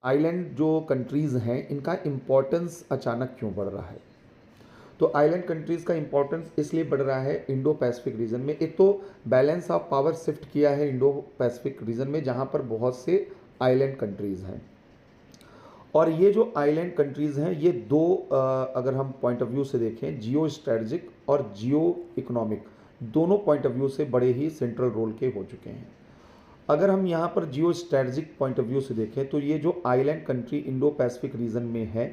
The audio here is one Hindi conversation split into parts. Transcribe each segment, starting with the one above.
आइलैंड जो कंट्रीज़ हैं इनका इम्पोर्टेंस अचानक क्यों बढ़ रहा है? तो आइलैंड कंट्रीज़ का इम्पोर्टेंस इसलिए बढ़ रहा है इंडो पैसिफिक रीजन में। एक तो बैलेंस ऑफ पावर शिफ्ट किया है इंडो पैसिफिक रीजन में, जहाँ पर बहुत से आइलैंड कंट्रीज़ हैं। और ये जो आइलैंड कंट्रीज़ हैं ये दो अगर हम पॉइंट ऑफ व्यू से देखें, जियो स्ट्रेटजिक और जियो इकोनॉमिक, दोनों पॉइंट ऑफ व्यू से बड़े ही सेंट्रल रोल के हो चुके हैं। अगर हम यहाँ पर जियो स्ट्रेटजिक पॉइंट ऑफ व्यू से देखें तो ये जो island country Indo Pacific region में है,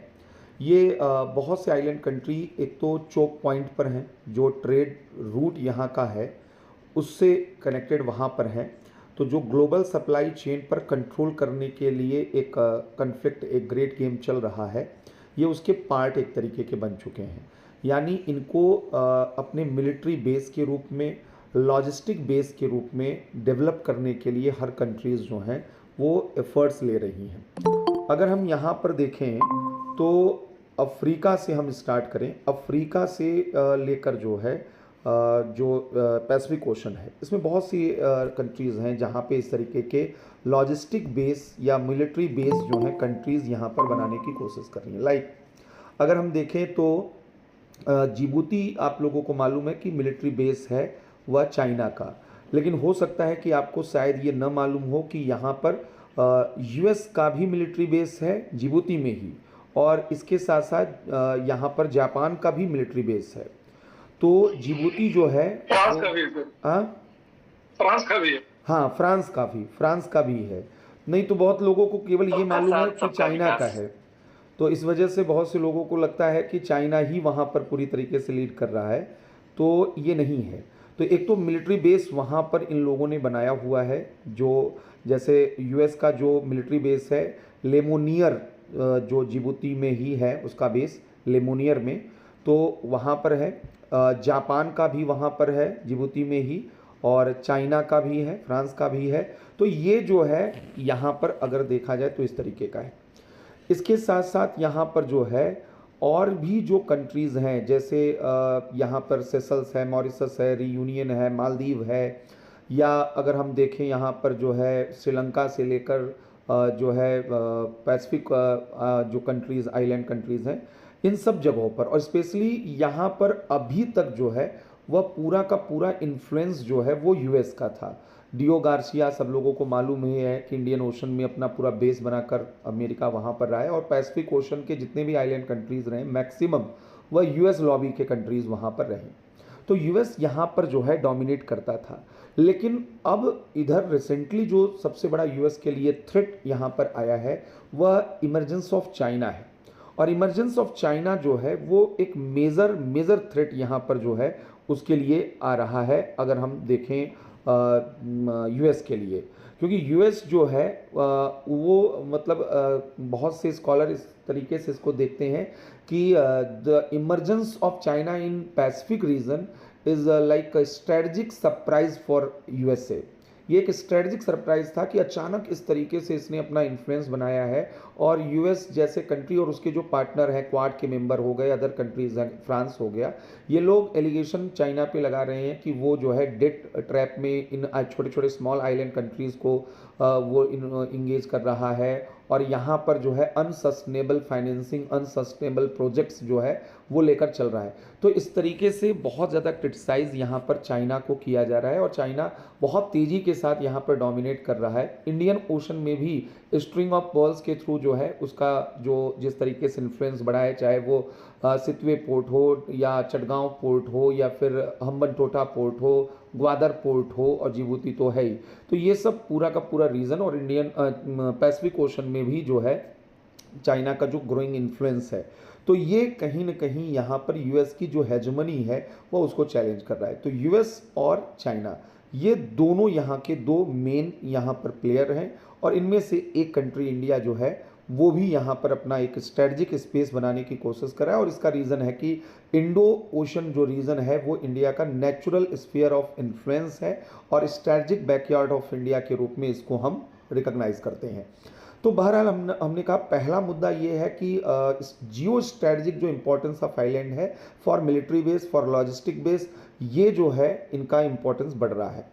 ये बहुत से आइलैंड कंट्री एक तो चोक पॉइंट पर हैं, जो ट्रेड रूट यहाँ का है उससे कनेक्टेड वहाँ पर है। तो जो ग्लोबल सप्लाई चेन पर कंट्रोल करने के लिए एक कन्फ्लिक्ट, एक ग्रेट गेम चल रहा है, ये उसके पार्ट एक तरीके के बन चुके हैं। यानी इनको अपने मिलिट्री बेस के रूप में, लॉजिस्टिक बेस के रूप में डेवलप करने के लिए हर कंट्रीज़ जो हैं वो एफर्ट्स ले रही हैं। अगर हम यहाँ पर देखें तो अफ्रीका से हम स्टार्ट करें, अफ्रीका से लेकर जो है जो पैसिफिक ओशन है, इसमें बहुत सी कंट्रीज़ हैं जहाँ पे इस तरीके के लॉजिस्टिक बेस या मिलिट्री बेस जो हैं कंट्रीज़ यहाँ पर बनाने की कोशिश कर रही हैं। लाइक अगर हम देखें तो जिबूती, आप लोगों को मालूम है कि मिलिट्री बेस है वह चाइना का, लेकिन हो सकता है कि आपको शायद ये न मालूम हो कि यहाँ पर यूएस का भी मिलिट्री बेस है जिबूती में ही, और इसके साथ साथ यहाँ पर जापान का भी मिलिट्री बेस है। तो जिबूती जो है फ्रांस वो, का भी है। हाँ फ्रांस का भी है। हाँ, फ्रांस का भी है। नहीं तो बहुत लोगों को केवल ये मालूम है कि सबका चाइना का विकास। है, तो इस वजह से बहुत से लोगों को लगता है कि चाइना ही वहाँ पर पूरी तरीके से लीड कर रहा है, तो ये नहीं है। तो एक तो मिलिट्री बेस वहाँ पर इन लोगों ने बनाया हुआ है, जो जैसे यूएस का जो मिलिट्री बेस है लेमोनियर, जो जिबूती में ही है उसका बेस लेमोनियर में, तो वहाँ पर है। जापान का भी वहाँ पर है जिबूती में ही, और चाइना का भी है, फ्रांस का भी है। तो ये जो है यहाँ पर अगर देखा जाए तो इस तरीके का है। इसके साथ साथ यहाँ पर जो है और भी जो कंट्रीज़ हैं, जैसे यहाँ पर सेशल्स है, मॉरिशस है, रियूनियन है, मालदीव है, या अगर हम देखें यहाँ पर जो है श्रीलंका से लेकर जो है पैसिफिक जो कंट्रीज़, आइलैंड कंट्रीज़ हैं, इन सब जगहों पर, और स्पेशली यहाँ पर अभी तक जो है वह पूरा का पूरा इन्फ्लुएंस जो है वो यूएस का था। डियो गार्सिया सब लोगों को मालूम ही है कि इंडियन ओशन में अपना पूरा बेस बनाकर अमेरिका वहाँ पर रहा है, और पैसिफिक ओशन के जितने भी आइलैंड कंट्रीज़ रहे मैक्सिमम वह यूएस लॉबी के कंट्रीज़ वहाँ पर रहे। तो यूएस यहाँ पर जो है डोमिनेट करता था। लेकिन अब इधर रिसेंटली जो सबसे बड़ा यूएस के लिए थ्रेट यहाँ पर आया है वह इमरजेंस ऑफ चाइना है। और इमरजेंस ऑफ चाइना जो है वो एक मेजर मेजर थ्रेट यहाँ पर जो है उसके लिए आ रहा है, अगर हम देखें यूएस के लिए। क्योंकि यूएस जो है वो मतलब बहुत से स्कॉलर इस तरीके से इसको देखते हैं कि the emergence of China in Pacific region is like a strategic surprise for USA. ये एक स्ट्रेटजिक सरप्राइज था कि अचानक इस तरीके से इसने अपना इन्फ्लुएंस बनाया है, और यूएस जैसे कंट्री और उसके जो पार्टनर हैं, क्वाड के मेंबर हो गए, अदर कंट्रीज हैं, फ्रांस हो गया, ये लोग एलिगेशन चाइना पे लगा रहे हैं कि वो जो है डेट ट्रैप में इन छोटे छोटे स्मॉल आइलैंड कंट्रीज़ को वो इंगेज कर रहा है, और यहाँ पर जो है अनसस्टेनेबल फाइनेंसिंग, अनसस्टेनेबल प्रोजेक्ट्स जो है वो लेकर चल रहा है। तो इस तरीके से बहुत ज़्यादा क्रिटिसाइज़ यहाँ पर चाइना को किया जा रहा है, और चाइना बहुत तेज़ी के साथ यहाँ पर डोमिनेट कर रहा है। इंडियन ओशन में भी स्ट्रिंग ऑफ पर्ल्स के थ्रू जो है उसका जो जिस तरीके से इन्फ्लुएंस बढ़ा है, चाहे वो सितवे पोर्ट हो या चटगांव पोर्ट हो या फिर हम्बनटोटा पोर्ट हो, ग्वादर पोर्ट हो, और जिबूती तो है ही। तो ये सब पूरा का पूरा रीजन, और इंडियन पैसिफिक ओशन में भी जो है चाइना का जो ग्रोइंग इन्फ्लुएंस है, तो ये कहीं ना कहीं यहाँ पर यूएस की जो हेजमनी है वो उसको चैलेंज कर रहा है। तो यूएस और चाइना ये दोनों यहाँ के दो मेन यहाँ पर प्लेयर हैं, और इनमें से एक कंट्री इंडिया जो है वो भी यहाँ पर अपना एक स्ट्रेटजिक स्पेस बनाने की कोशिश कर रहा है। और इसका रीज़न है कि इंडो ओशन जो रीजन है वो इंडिया का नेचुरल स्फीयर ऑफ इन्फ्लुएंस है, और स्ट्रेटजिक बैकयार्ड ऑफ इंडिया के रूप में इसको हम रिकॉग्नाइज करते हैं। तो बहरहाल हमने कहा पहला मुद्दा ये है कि जियो स्ट्रेटजिक जो इम्पोर्टेंस ऑफ आइलैंड है for military base, for logistic base, ये जो है इनका इम्पोर्टेंस बढ़ रहा है।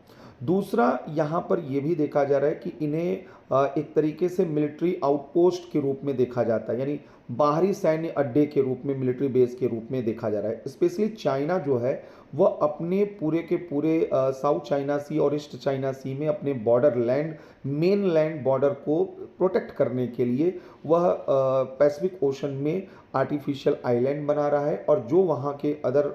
दूसरा यहाँ पर यह भी देखा जा रहा है कि इन्हें एक तरीके से मिलिट्री आउटपोस्ट के रूप में देखा जाता है, यानी बाहरी सैन्य अड्डे के रूप में, मिलिट्री बेस के रूप में देखा जा रहा है। स्पेशली चाइना जो है वह अपने पूरे के पूरे साउथ चाइना सी और ईस्ट चाइना सी में अपने border land, main land border को प्रोटेक्ट करने के लिए वह पैसिफिक ओशन में आर्टिफिशियल आइलैंड बना रहा है, और जो वहाँ के अदर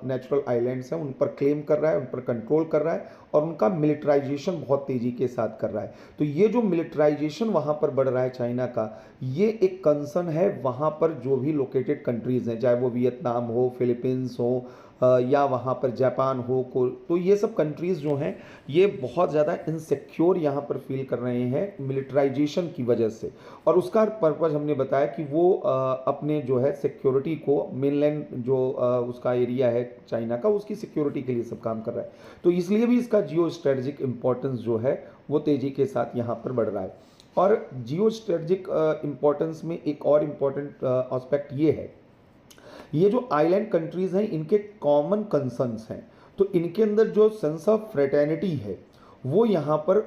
नेचुरल आइलैंड्स हैं उन पर क्लेम कर रहा है, उन पर कंट्रोल कर रहा है, और उनका मिलिटराइजेशन बहुत तेज़ी के साथ कर रहा है। तो ये जो मिलिटराइजेशन वहाँ पर बढ़ रहा है चाइना का, ये एक कंसर्न है वहाँ पर जो भी लोकेटेड कंट्रीज़ हैं, चाहे वो वियतनाम हो, फिलीपींस हो, या वहाँ पर जापान हो को, तो ये सब कंट्रीज़ जो हैं ये बहुत ज़्यादा इनसिक्योर यहाँ पर फील कर रहे हैं मिलिटराइजेशन की वजह से। और उसका पर्पज़ हमने बताया कि वो अपने जो है सिक्योरिटी को, मेनलैंड जो उसका एरिया है चाइना का, उसकी सिक्योरिटी के लिए सब काम कर रहा है। तो इसलिए भी इसका जियो स्ट्रेटजिक इम्पोर्टेंस जो है वो तेज़ी के साथ यहाँ पर बढ़ रहा है। और जियो स्ट्रेटजिक इम्पोर्टेंस में एक और इम्पोर्टेंट एस्पेक्ट ये है, ये जो आइलैंड कंट्रीज़ हैं इनके कॉमन कंसर्न्स हैं, तो इनके अंदर जो सेंस ऑफ फ्रेटर्निटी है वो यहाँ पर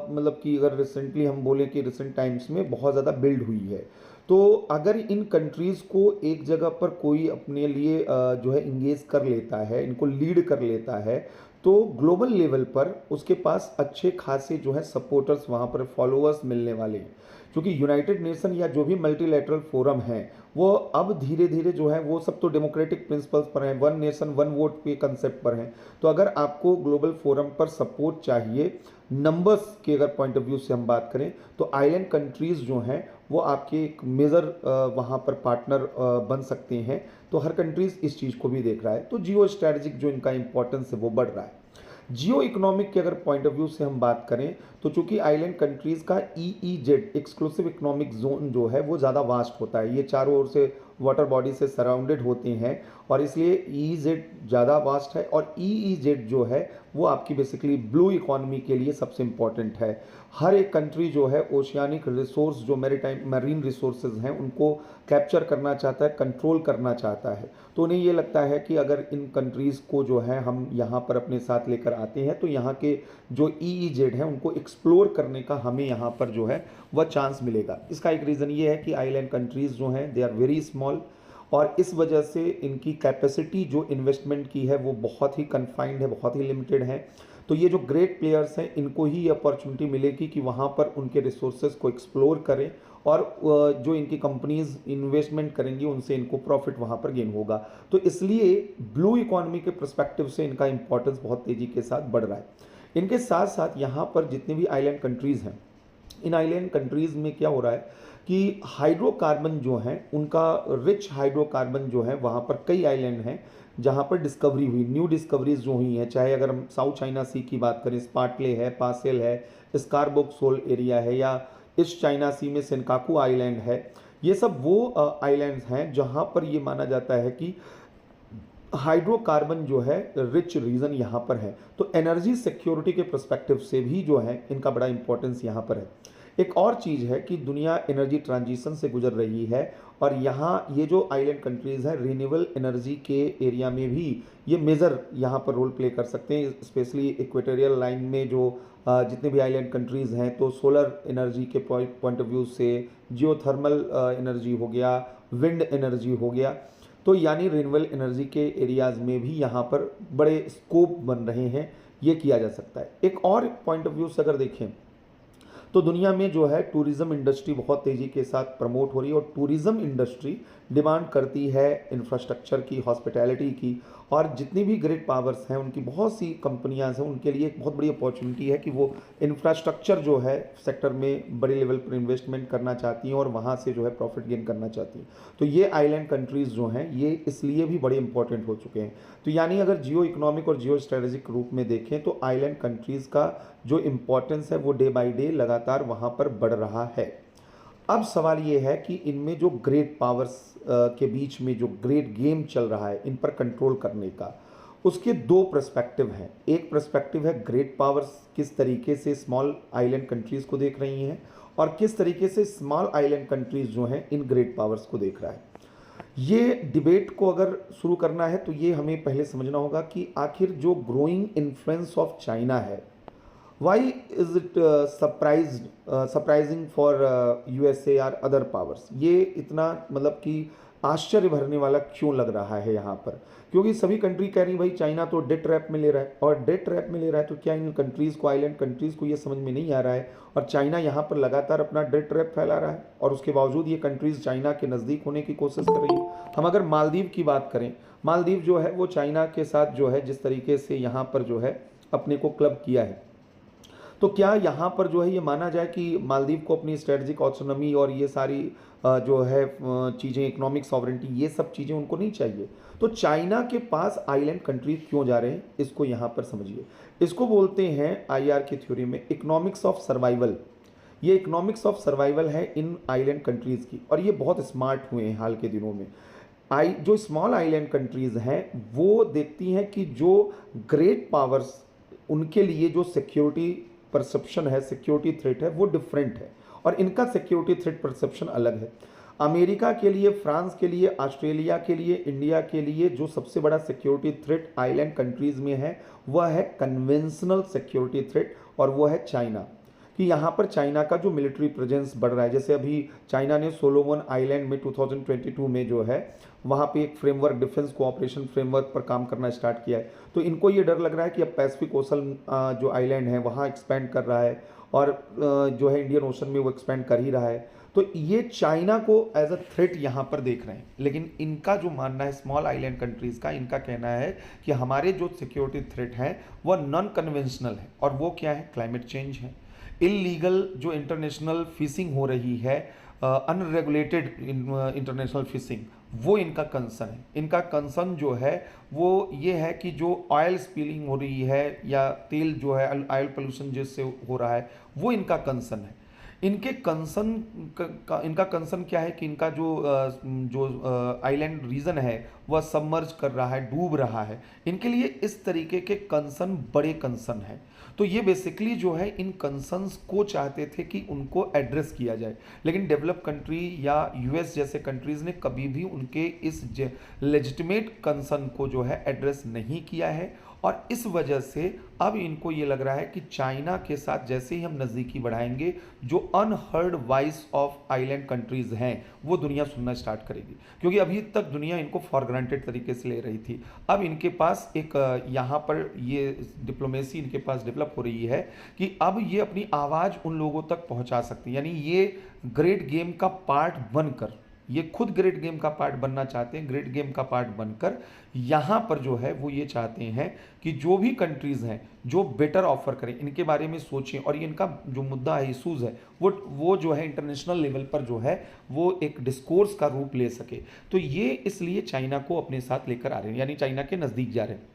मतलब कि अगर रिसेंटली हम बोलें कि रिसेंट टाइम्स में बहुत ज़्यादा बिल्ड हुई है। तो अगर इन कंट्रीज़ को एक जगह पर कोई अपने लिए जो है इंगेज कर लेता है, इनको लीड कर लेता है, तो ग्लोबल लेवल पर उसके पास अच्छे खासे जो है सपोर्टर्स, वहाँ पर फॉलोअर्स मिलने वाले हैं। क्योंकि यूनाइटेड नेशन या जो भी मल्टीलैटरल फोरम हैं वो अब धीरे धीरे जो है वो सब तो डेमोक्रेटिक प्रिंसिपल्स पर हैं, वन नेशन वन वोट के कंसेप्ट पर हैं। तो अगर आपको ग्लोबल फोरम पर सपोर्ट चाहिए नंबर्स के अगर पॉइंट ऑफ व्यू से हम बात करें, तो आइलैंड कंट्रीज़ जो हैं वो आपके एक मेजर वहाँ पर पार्टनर बन सकते हैं। तो हर कंट्रीज़ इस चीज़ को भी देख रहा है, तो जियो स्ट्रैटेजिक जो इनका इंपॉर्टेंस है वो बढ़ रहा है। जियो इकोनॉमिक के अगर पॉइंट ऑफ व्यू से हम बात करें, तो चूंकि आइलैंड कंट्रीज़ का ईईजेड एक्सक्लूसिव इकोनॉमिक जोन जो है वो ज़्यादा वास्ट होता है, ये चारों ओर से वाटर बॉडी से सराउंडेड होते हैं, और इसलिए ईईजेड ज़्यादा वास्ट है। और ईईजेड जो है वो आपकी बेसिकली ब्लू इकोनॉमी के लिए सबसे इम्पॉर्टेंट है। हर एक कंट्री जो है ओशियानिक रिसोर्स, जो मैरीटाइम मरीन रिसोर्सेज हैं, उनको कैप्चर करना चाहता है, कंट्रोल करना चाहता है। तो उन्हें ये लगता है कि अगर इन कंट्रीज़ को जो है हम यहाँ पर अपने साथ लेकर आते हैं, तो यहाँ के जो ईईजेड हैं उनको एक्सप्लोर करने का हमें यहाँ पर जो है वह चांस मिलेगा। इसका एक रीज़न ये है कि आइलैंड कंट्रीज़ जो हैं दे आर वेरी स्मॉल, और इस वजह से इनकी कैपेसिटी जो इन्वेस्टमेंट की है वो बहुत ही कन्फाइंड है, बहुत ही लिमिटेड है। तो ये जो ग्रेट प्लेयर्स हैं इनको ही अपॉर्चुनिटी मिलेगी कि वहाँ पर उनके रिसोर्सेज को एक्सप्लोर करें, और जो इनकी कंपनीज इन्वेस्टमेंट करेंगी उनसे इनको प्रॉफिट वहाँ पर गेन होगा। तो इसलिए ब्लू इकोनॉमी के पर्सपेक्टिव से इनका इंपॉर्टेंस बहुत तेज़ी के साथ बढ़ रहा है। इनके साथ साथ यहाँ पर जितने भी आइलैंड कंट्रीज़ हैं, इन आइलैंड कंट्रीज़ में क्या हो रहा है कि हाइड्रोकार्बन जो हैं उनका रिच हाइड्रोकार्बन जो है, वहाँ पर कई आइलैंड हैं जहाँ पर डिस्कवरी हुई, न्यू डिस्कवरीज जो हुई हैं, चाहे अगर हम साउथ चाइना सी की बात करें, स्पार्टले है, पासेल है, स्कारबोक सोल एरिया है, या ईस्ट चाइना सी में सेनकाकू आइलैंड है। ये सब वो आइलैंड्स हैं जहाँ पर ये माना जाता है कि हाइड्रोकार्बन जो है रिच रीजन यहाँ पर है। तो एनर्जी सिक्योरिटी के पर्सपेक्टिव से भी जो है इनका बड़ा इंपॉर्टेंस यहाँ पर है। एक और चीज़ है कि दुनिया एनर्जी ट्रांजिशन से गुजर रही है, और यहाँ ये जो आइलैंड कंट्रीज़ हैं रिन्यूएबल एनर्जी के एरिया में भी ये मेजर यहाँ पर रोल प्ले कर सकते हैं। स्पेशली इक्वेटोरियल लाइन में जो जितने भी आइलैंड कंट्रीज़ हैं, तो सोलर एनर्जी के पॉइंट ऑफ व्यू से जियोथर्मल एनर्जी हो गया, विंड एनर्जी हो गया, तो यानी रिन्यूएबल एनर्जी के एरियाज़ में भी यहाँ पर बड़े स्कोप बन रहे हैं, ये किया जा सकता है। एक और पॉइंट ऑफ व्यू से अगर देखें तो दुनिया में जो है टूरिज़्म इंडस्ट्री बहुत तेज़ी के साथ प्रमोट हो रही है, और टूरिज़्म इंडस्ट्री डिमांड करती है इंफ्रास्ट्रक्चर की, हॉस्पिटैलिटी की, और जितनी भी ग्रेट पावर्स हैं उनकी बहुत सी कंपनियां हैं, उनके लिए एक बहुत बड़ी अपॉर्चुनिटी है कि वो इंफ्रास्ट्रक्चर जो है सेक्टर में बड़े लेवल पर इन्वेस्टमेंट करना चाहती हैं और वहाँ से जो है प्रॉफिट गेन करना चाहती हैं। तो ये आइलैंड कंट्रीज़ जो हैं ये इसलिए भी बड़े इंपॉर्टेंट हो चुके हैं। तो यानी अगर जियो इकोनॉमिक और जियो स्ट्रेटेजिक रूप में देखें तो आइलैंड कंट्रीज़ का जो इम्पोर्टेंस है वो डे बाई डे लगातार वहाँ पर बढ़ रहा है। अब सवाल ये है कि इनमें जो ग्रेट पावर्स के बीच में जो ग्रेट गेम चल रहा है इन पर कंट्रोल करने का, उसके दो पर्सपेक्टिव हैं। एक पर्सपेक्टिव है ग्रेट पावर्स किस तरीके से स्मॉल आइलैंड कंट्रीज़ को देख रही हैं, और किस तरीके से स्मॉल आइलैंड कंट्रीज़ जो हैं इन ग्रेट पावर्स को देख रहा है। ये डिबेट को अगर शुरू करना है तो ये हमें पहले समझना होगा कि आखिर जो ग्रोइंग इन्फ्लुएंस ऑफ चाइना है why is it surprising for USA और अदर पावर्स? ये इतना मतलब कि आश्चर्य भरने वाला क्यों लग रहा है यहाँ पर? क्योंकि सभी कंट्री कह रही भाई चाइना तो डेट ट्रैप में ले रहा है, और डेट ट्रैप में ले रहा है तो क्या इन कंट्रीज़ को, आइलैंड कंट्रीज़ को ये समझ में नहीं आ रहा है, और चाइना यहाँ पर लगातार अपना डेट ट्रैप फैला रहा है, और उसके बावजूद ये कंट्रीज़ चाइना के नज़दीक होने की कोशिश कर रही है। हम अगर मालदीव की बात करें, मालदीव जो है वो चाइना के साथ जो है जिस तरीके से यहाँ पर जो है अपने को क्लब किया है, तो क्या यहाँ पर जो है ये माना जाए कि मालदीव को अपनी स्ट्रेटजिक ऑटोनॉमी और ये सारी जो है चीज़ें, इकोनॉमिक सॉवरेंटी, ये सब चीज़ें उनको नहीं चाहिए? तो चाइना के पास आइलैंड कंट्री क्यों जा रहे हैं, इसको यहाँ पर समझिए। इसको बोलते हैं आईआर की थ्योरी में इकोनॉमिक्स ऑफ सर्वाइवल। ये इकोनॉमिक्स ऑफ सर्वाइवल है इन आइलैंड कंट्रीज़ की, और ये बहुत स्मार्ट हुए हैं हाल के दिनों में। जो स्मॉल आइलैंड कंट्रीज़ हैं वो देखती हैं कि जो ग्रेट पावर्स, उनके लिए जो सिक्योरिटी परसेप्शन है, सिक्योरिटी थ्रेट है, वो डिफरेंट है, और इनका सिक्योरिटी थ्रेट परसेप्शन अलग है। अमेरिका के लिए, फ्रांस के लिए, ऑस्ट्रेलिया के लिए, इंडिया के लिए जो सबसे बड़ा सिक्योरिटी थ्रेट आइलैंड कंट्रीज़ में है वह है कन्वेंशनल सिक्योरिटी थ्रेट, और वो है चाइना। कि यहाँ पर चाइना का जो मिलिट्री प्रेजेंस बढ़ रहा है, जैसे अभी चाइना ने सोलोमन आइलैंड में 2022 में जो है वहाँ पे एक फ्रेमवर्क, डिफेंस कोऑपरेशन फ्रेमवर्क पर काम करना स्टार्ट किया है। तो इनको ये डर लग रहा है कि अब पैसिफिक ओशन जो आइलैंड है वहाँ एक्सपेंड कर रहा है, और जो है इंडियन ओशन में वो एक्सपेंड कर ही रहा है, तो ये चाइना को एज अ थ्रेट यहाँ पर देख रहे हैं। लेकिन इनका जो मानना है स्मॉल आइलैंड कंट्रीज़ का, इनका कहना है कि हमारे जो सिक्योरिटी थ्रेट है वह नॉन कन्वेंशनल है, और वो क्या है? क्लाइमेट चेंज है, इलीगल जो इंटरनेशनल फिशिंग हो रही है, अनरेगुलेटेड इंटरनेशनल फिशिंग, वो इनका कंसर्न है। इनका कंसर्न जो है वो ये है कि जो ऑयल स्पिलिंग हो रही है या तेल जो है, ऑयल पोल्यूशन जिससे हो रहा है, वो इनका कंसर्न है। इनके कंसर्न इनका कंसर्न क्या है कि इनका जो आइलैंड रीजन है वह सबमर्ज कर रहा है, डूब रहा है। इनके लिए इस तरीके के कंसर्न बड़े कंसर्न है। तो ये बेसिकली जो है इन कंसर्न्स को चाहते थे कि उनको एड्रेस किया जाए, लेकिन डेवलप कंट्री या यूएस जैसे कंट्रीज़ ने कभी भी उनके इस लेजिटिमेट कंसर्न को जो है एड्रेस नहीं किया है। और इस वजह से अब इनको ये लग रहा है कि चाइना के साथ जैसे ही हम नज़दीकी बढ़ाएंगे, जो unheard voice of island countries हैं वो दुनिया सुनना स्टार्ट करेगी, क्योंकि अभी तक दुनिया इनको फॉर ग्रांटेड तरीके से ले रही थी। अब इनके पास एक यहाँ पर ये डिप्लोमेसी इनके पास डेवलप हो रही है कि अब ये अपनी आवाज़ उन लोगों तक पहुँचा सकती है। यानी ये ग्रेट गेम का पार्ट बनकर, ये खुद ग्रेट गेम का पार्ट बनना चाहते हैं। ग्रेट गेम का पार्ट बनकर यहाँ पर जो है वो ये चाहते हैं कि जो भी कंट्रीज़ हैं जो बेटर ऑफर करें, इनके बारे में सोचें, और ये इनका जो मुद्दा है, इशूज़ है, वो जो है इंटरनेशनल लेवल पर जो है वो एक डिस्कोर्स का रूप ले सके। तो ये इसलिए चाइना को अपने साथ लेकर आ रहे हैं, यानी चाइना के नज़दीक जा रहे हैं।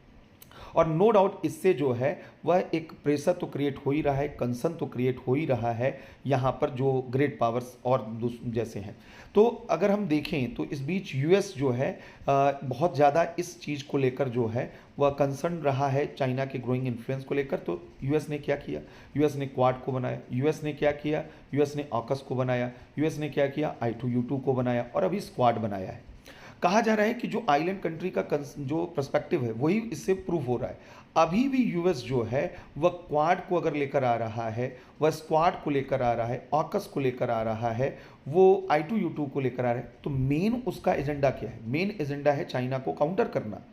और नो डाउट इससे जो है वह एक प्रेशर तो क्रिएट हो ही रहा है, कंसर्न तो क्रिएट हो ही रहा है यहाँ पर जो ग्रेट पावर्स और जैसे हैं। तो अगर हम देखें तो इस बीच यूएस जो है बहुत ज़्यादा इस चीज़ को लेकर जो है वह कंसर्न रहा है चाइना के ग्रोइंग इन्फ्लुएंस को लेकर। तो यूएस ने क्या किया? यूएस ने क्वाड को बनाया। यूएस ने क्या किया? यूएस ने ऑकस को बनाया। यूएस ने क्या किया? I2U2 को बनाया, और अभी स्क्वाड बनाया है। कहा जा रहा है कि जो आइलैंड कंट्री का जो पर्सपेक्टिव है वही इससे प्रूव हो रहा है। अभी भी यूएस जो है वह क्वाड को अगर लेकर आ रहा है, वह स्क्वाड को लेकर आ रहा है, ऑकस को लेकर आ रहा है, वो I2U2 को लेकर आ रहा है, तो मेन उसका एजेंडा क्या है? मेन एजेंडा है चाइना को काउंटर करना।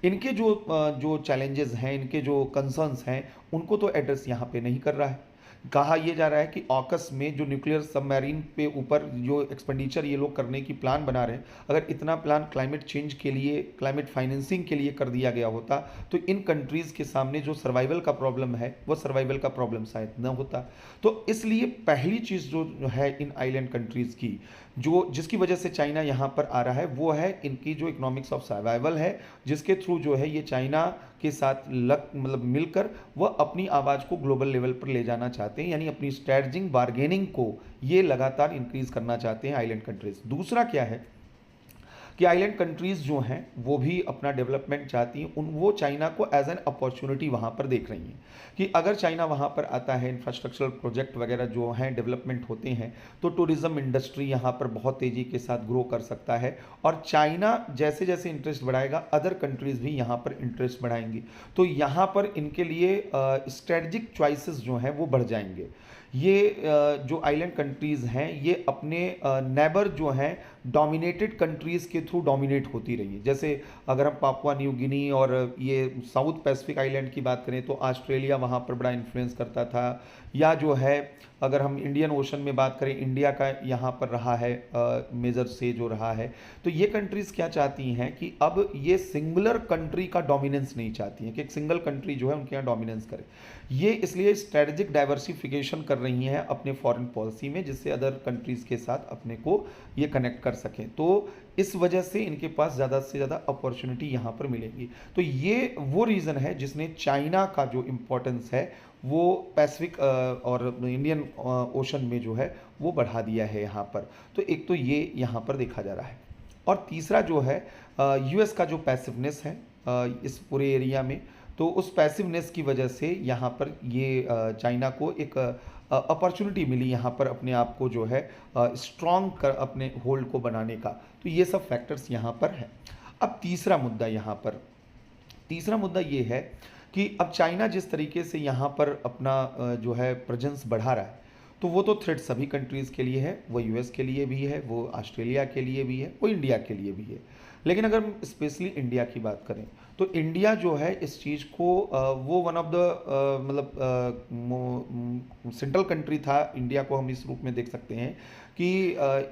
इनके जो चैलेंजेस हैं, इनके जो कंसर्न्स हैं, उनको तो एड्रेस यहाँ पे नहीं कर रहा है। कहा यह जा रहा है कि ऑकस में जो न्यूक्लियर सबमरीन पे ऊपर जो एक्सपेंडिचर ये लोग करने की प्लान बना रहे हैं, अगर इतना प्लान क्लाइमेट चेंज के लिए, क्लाइमेट फाइनेंसिंग के लिए कर दिया गया होता तो इन कंट्रीज़ के सामने जो सर्वाइवल का प्रॉब्लम है वो सर्वाइवल का प्रॉब्लम शायद न होता। तो इसलिए पहली चीज़ जो है इन आइलैंड कंट्रीज़ की, जो जिसकी वजह से चाइना यहाँ पर आ रहा है, वो है इनकी जो इकोनॉमिक्स ऑफ सर्वाइवल है, जिसके थ्रू जो है ये चाइना के साथ मतलब मिलकर वह अपनी आवाज़ को ग्लोबल लेवल पर ले जाना चाहते हैं, यानी अपनी स्ट्रेटजिक बार्गेनिंग को ये लगातार इंक्रीज करना चाहते हैं आइलैंड कंट्रीज। दूसरा क्या है कि आइलैंड कंट्रीज़ जो हैं वो भी अपना डेवलपमेंट चाहती हैं, वो चाइना को एज एन अपॉर्चुनिटी वहाँ पर देख रही हैं कि अगर चाइना वहाँ पर आता है, इंफ्रास्ट्रक्चरल प्रोजेक्ट वगैरह जो हैं डेवलपमेंट होते हैं, तो टूरिज़्म इंडस्ट्री यहाँ पर बहुत तेज़ी के साथ ग्रो कर सकता है। और चाइना जैसे जैसे इंटरेस्ट बढ़ाएगा, अदर कंट्रीज़ भी यहाँ पर इंटरेस्ट बढ़ाएंगी, तो यहाँ पर इनके लिए स्ट्रेटजिक चॉइसेस जो हैं वो बढ़ जाएंगे। ये जो आइलैंड कंट्रीज़ हैं ये अपने नेबर जो हैं डोमिनेटेड कंट्रीज़ के थ्रू डोमिनेट होती रही है। जैसे अगर हम पापुआ न्यू गिनी और ये साउथ पैसिफिक आइलैंड की बात करें तो ऑस्ट्रेलिया वहाँ पर बड़ा इन्फ्लुएंस करता था, या जो है अगर हम इंडियन ओशन में बात करें, इंडिया का यहाँ पर रहा है मेजर से जो रहा है। तो ये कंट्रीज़ क्या चाहती हैं कि अब ये सिंगुलर कंट्री का डोमिनेंस नहीं चाहती हैं कि एक सिंगल कंट्री जो है उनके यहाँ डोमिनेंस करे। ये इसलिए स्ट्रेटजिक डाइवर्सिफिकेशन कर रही हैं अपने फॉरेन पॉलिसी में, जिससे अदर कंट्रीज़ के साथ अपने को ये कनेक्ट कर सकें। तो इस वजह से इनके पास ज़्यादा से ज़्यादा अपॉर्चुनिटी यहाँ पर मिलेगी। तो ये वो रीज़न है जिसने चाइना का जो इम्पोर्टेंस है वो पैसिफिक और इंडियन ओशन में जो है वो बढ़ा दिया है यहाँ पर। तो एक तो ये यहाँ पर देखा जा रहा है। और तीसरा जो है यूएस का जो पैसिवनेस है इस पूरे एरिया में, तो उस पैसिवनेस की वजह से यहाँ पर ये चाइना को एक अपॉर्चुनिटी मिली यहाँ पर अपने आप को जो है स्ट्रॉन्ग कर अपने होल्ड को बनाने का। तो ये सब फैक्टर्स यहाँ पर है। अब तीसरा मुद्दा ये है कि अब चाइना जिस तरीके से यहाँ पर अपना जो है प्रेजेंस बढ़ा रहा है, तो वो तो थ्रेट सभी कंट्रीज़ के लिए है, वो यूएस के लिए भी है, वो ऑस्ट्रेलिया के लिए भी है, वो इंडिया के लिए भी है। लेकिन अगर हम स्पेशली इंडिया की बात करें तो इंडिया जो है इस चीज़ को वो वन ऑफ द मतलब सेंट्रल कंट्री था। इंडिया को हम इस रूप में देख सकते हैं कि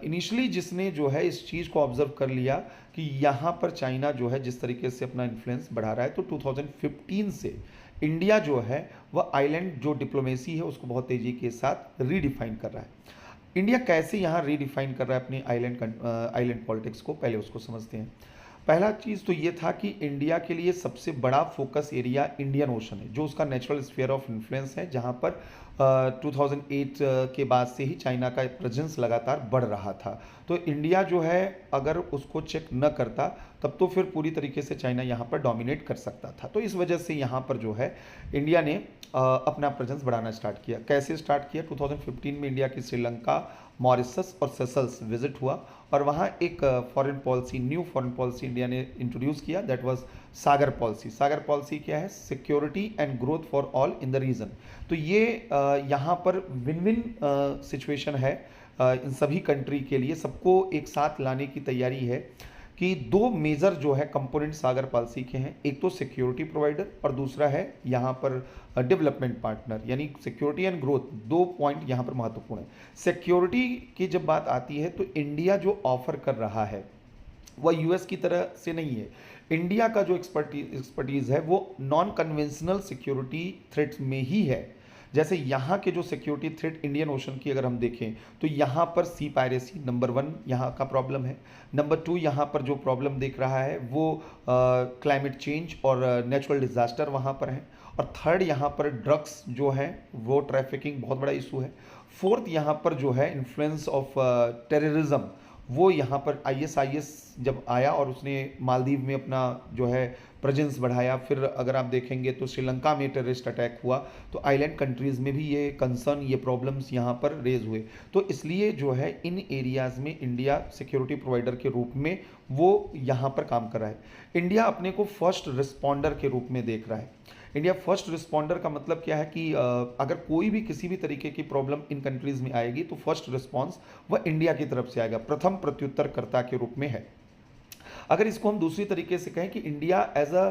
इनिशियली जिसने जो है इस चीज़ को ऑब्जर्व कर लिया कि यहाँ पर चाइना जो है जिस तरीके से अपना इन्फ्लुएंस बढ़ा रहा है, तो 2015 से इंडिया जो है वह आइलैंड जो डिप्लोमेसी है उसको बहुत तेज़ी के साथ रीडिफाइन कर रहा है। इंडिया कैसे यहाँ रीडिफाइन कर रहा है अपनी आइलैंड पॉलिटिक्स को, पहले उसको समझते हैं। पहला चीज़ तो ये था कि इंडिया के लिए सबसे बड़ा फोकस एरिया इंडियन ओशन है, जो उसका नेचुरल स्फीयर ऑफ इन्फ्लुएंस है, जहाँ पर 2008 के बाद से ही चाइना का प्रेजेंस लगातार बढ़ रहा था। तो इंडिया जो है अगर उसको चेक न करता तब तो फिर पूरी तरीके से चाइना यहाँ पर डोमिनेट कर सकता था। तो इस वजह से यहाँ पर जो है इंडिया ने अपना प्रेजेंस बढ़ाना स्टार्ट किया। कैसे स्टार्ट किया? 2015 में इंडिया की श्रीलंका, मॉरिशस और सेशल्स विजिट हुआ और वहाँ एक न्यू फॉरेन पॉलिसी इंडिया ने इंट्रोड्यूस किया, that was Sagar policy. Sagar policy क्या है? Security and growth for all in the region. तो ये यहाँ पर विन विन सिचुएशन है इन सभी कंट्री के लिए, सबको एक साथ लाने की तैयारी है कि दो मेजर जो है कंपोनेंट सागर पॉलिसी के हैं, एक तो सिक्योरिटी प्रोवाइडर और दूसरा है यहाँ पर डेवलपमेंट पार्टनर, यानी सिक्योरिटी एंड ग्रोथ। दो पॉइंट यहाँ पर महत्वपूर्ण है। सिक्योरिटी की जब बात आती है तो इंडिया जो ऑफर कर रहा है वह यूएस की तरह से नहीं है। इंडिया का जो एक्सपर्टीज़ है वो नॉन कन्वेंशनल सिक्योरिटी थ्रेट्स में ही है। जैसे यहाँ के जो सिक्योरिटी थ्रेट इंडियन ओशन की अगर हम देखें तो यहाँ पर सी पायरेसी नंबर 1 यहाँ का प्रॉब्लम है। नंबर 2 यहाँ पर जो प्रॉब्लम देख रहा है वो क्लाइमेट चेंज और नेचुरल डिज़ास्टर वहाँ पर है। और थर्ड यहाँ पर ड्रग्स जो है वो ट्रैफिकिंग बहुत बड़ा इशू है। फोर्थ यहाँ पर जो है इन्फ्लुएंस ऑफ टेररिज्म, वो यहाँ पर आईएसआईएस जब आया और उसने मालदीव में अपना जो है प्रेजेंस बढ़ाया, फिर अगर आप देखेंगे तो श्रीलंका में टेररिस्ट अटैक हुआ, तो आइलैंड कंट्रीज़ में भी ये कंसर्न, ये प्रॉब्लम्स यहाँ पर रेज हुए। तो इसलिए जो है इन एरियाज़ में इंडिया सिक्योरिटी प्रोवाइडर के रूप में वो यहाँ पर काम कर रहा है। इंडिया अपने को फर्स्ट रिस्पॉन्डर के रूप में देख रहा है। इंडिया फर्स्ट रिस्पॉन्डर का मतलब क्या है कि अगर कोई भी किसी भी तरीके की प्रॉब्लम इन कंट्रीज़ में आएगी तो फर्स्ट रिस्पॉन्स वह इंडिया की तरफ से आएगा, प्रथम प्रत्युत्तरकर्ता के रूप में है। अगर इसको हम दूसरी तरीके से कहें कि India as a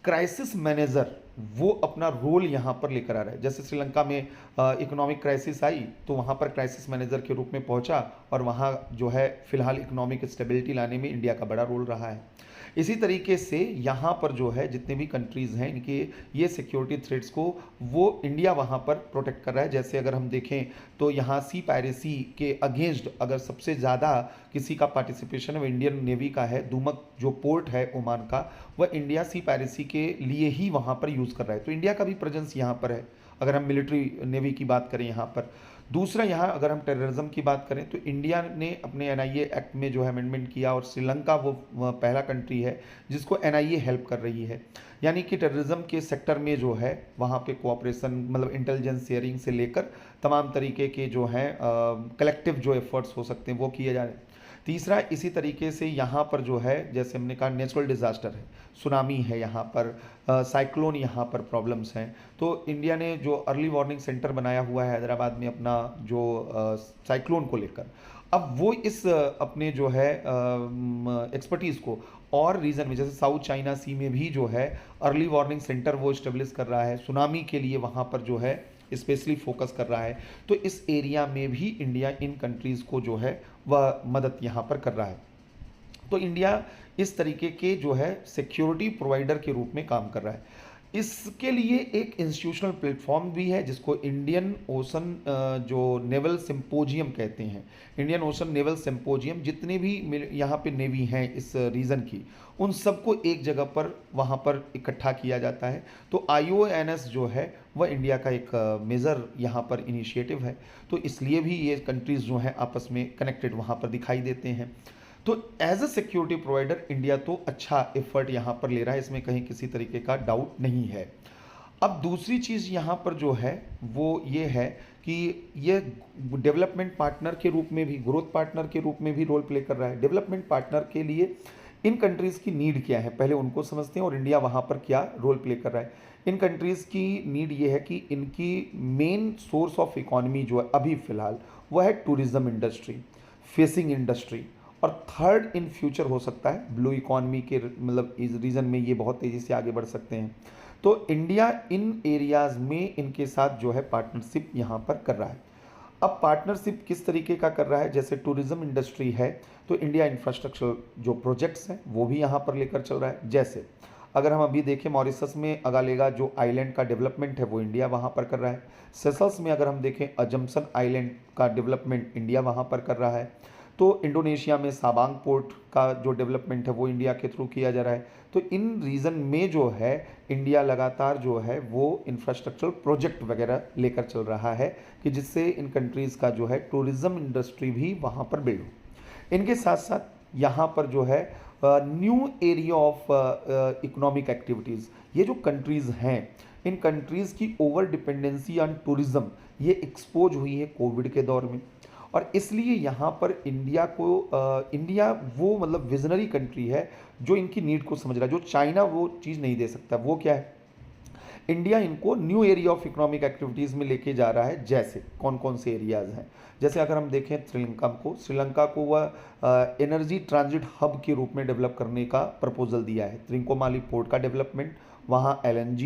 crisis manager वो अपना रोल यहाँ पर लेकर आ रहा है। जैसे श्रीलंका में इकोनॉमिक क्राइसिस आई तो वहाँ पर क्राइसिस मैनेजर के रूप में पहुँचा और वहाँ जो है फिलहाल इकोनॉमिक स्टेबिलिटी लाने में इंडिया का बड़ा रोल रहा है। इसी तरीके से यहाँ पर जो है जितने भी कंट्रीज़ हैं इनके ये सिक्योरिटी थ्रेट्स को वो इंडिया वहाँ पर प्रोटेक्ट कर रहा है। जैसे अगर हम देखें तो यहाँ सी पायरेसी के अगेंस्ट अगर सबसे ज़्यादा किसी का पार्टिसिपेशन है इंडियन नेवी का है। दुमक जो पोर्ट है ओमान का, वह इंडिया सी पायरेसी के लिए ही वहाँ पर यूज़ कर रहा है। तो इंडिया का भी प्रेजेंस यहाँ पर है अगर हम मिलिट्री नेवी की बात करें यहाँ पर। दूसरा, यहाँ अगर हम टेररिज्म की बात करें तो इंडिया ने अपने एनआईए एक्ट में जो है अमेंडमेंट किया, और श्रीलंका वो पहला कंट्री है जिसको एनआईए हेल्प कर रही है। यानी कि टेररिज्म के सेक्टर में जो है वहाँ पे कोऑपरेशन, मतलब इंटेलिजेंस शेयरिंग से लेकर तमाम तरीके के जो हैं कलेक्टिव जो एफर्ट्स हो सकते हैं वो किए जा रहे हैं। तीसरा, इसी तरीके से यहाँ पर जो है, जैसे हमने कहा, नेचुरल डिज़ास्टर है, सुनामी है यहाँ पर, साइक्लोन यहाँ पर प्रॉब्लम्स हैं। तो इंडिया ने जो अर्ली वार्निंग सेंटर बनाया हुआ है हैदराबाद में अपना, जो साइक्लोन को लेकर, अब वो इस अपने जो है एक्सपर्टीज़ को और रीजन में, जैसे साउथ चाइना सी में भी जो है अर्ली वार्निंग सेंटर वो इस्टेब्लिश कर रहा है, सुनामी के लिए वहाँ पर जो है स्पेशली फोकस कर रहा है। तो इस एरिया में भी इंडिया इन कंट्रीज़ को जो है वह मदद यहाँ पर कर रहा है। तो इंडिया इस तरीके के जो है सिक्योरिटी प्रोवाइडर के रूप में काम कर रहा है। इसके लिए एक इंस्टीट्यूशनल प्लेटफॉर्म भी है जिसको इंडियन ओशन जो नेवल सिंपोजियम कहते हैं, इंडियन ओशन नेवल सिंपोजियम। जितने भी यहाँ पे नेवी हैं इस रीजन की, उन सबको एक जगह पर वहाँ पर इकट्ठा किया जाता है। तो IONS जो है वह इंडिया का एक मेजर यहाँ पर इनिशिएटिव है। तो इसलिए भी ये कंट्रीज़ जो हैं आपस में कनेक्टेड वहाँ पर दिखाई देते हैं। तो as a security provider India तो अच्छा एफर्ट यहाँ पर ले रहा है, इसमें कहीं किसी तरीके का डाउट नहीं है। अब दूसरी चीज़ यहाँ पर जो है वो ये है कि ये डेवलपमेंट पार्टनर के रूप में भी, ग्रोथ पार्टनर के रूप में भी रोल प्ले कर रहा है। डेवलपमेंट पार्टनर के लिए इन कंट्रीज़ की नीड क्या है पहले उनको समझते हैं, और इंडिया वहाँ पर क्या रोल प्ले कर रहा है। इन कंट्रीज़ की नीड ये है कि इनकी मेन सोर्स ऑफ इकोनॉमी जो है अभी फ़िलहाल वह है टूरिज़्म इंडस्ट्री, फिशिंग इंडस्ट्री, और थर्ड इन फ्यूचर हो सकता है ब्लू इकॉनमी के, मतलब इस रीजन में ये बहुत तेज़ी से आगे बढ़ सकते हैं। तो इंडिया इन एरियाज़ में इनके साथ जो है पार्टनरशिप यहाँ पर कर रहा है। अब पार्टनरशिप किस तरीके का कर रहा है, जैसे टूरिज़्म इंडस्ट्री है तो इंडिया इंफ्रास्ट्रक्चर जो प्रोजेक्ट्स हैं वो भी यहाँ पर लेकर चल रहा है। जैसे अगर हम अभी देखें, मॉरिशस में अगालेगा जो आइलैंड का डेवलपमेंट है वो इंडिया वहाँ पर कर रहा है। सेशल्स में अगर हम देखें, अजम्पशन आइलैंड का डेवलपमेंट इंडिया वहाँ पर कर रहा है। तो इंडोनेशिया में साबांग पोर्ट का जो डेवलपमेंट है वो इंडिया के थ्रू किया जा रहा है। तो इन रीजन में जो है इंडिया लगातार जो है वो इंफ्रास्ट्रक्चरल प्रोजेक्ट वगैरह लेकर चल रहा है कि जिससे इन कंट्रीज़ का जो है टूरिज़्म इंडस्ट्री भी वहाँ पर बिल्ड हो। इनके साथ साथ यहाँ पर जो है new area of economic activities, ये जो कंट्रीज़ हैं इन कंट्रीज़ की ओवर डिपेंडेंसी ऑन टूरिज़्म ये एक्सपोज हुई है कोविड के दौर में, और इसलिए यहाँ पर इंडिया को इंडिया वो मतलब विजनरी कंट्री है जो इनकी नीड को समझ रहा है। जो चाइना वो चीज़ नहीं दे सकता, वो क्या है, इंडिया इनको new area of economic activities में लेके जा रहा है। जैसे कौन कौन से एरियाज़ हैं, जैसे अगर हम देखें श्रीलंका को वह एनर्जी ट्रांजिट हब के रूप में डेवलप करने का प्रपोजल दिया है। त्रिंकोमाली पोर्ट का डेवलपमेंट, वहाँ LNG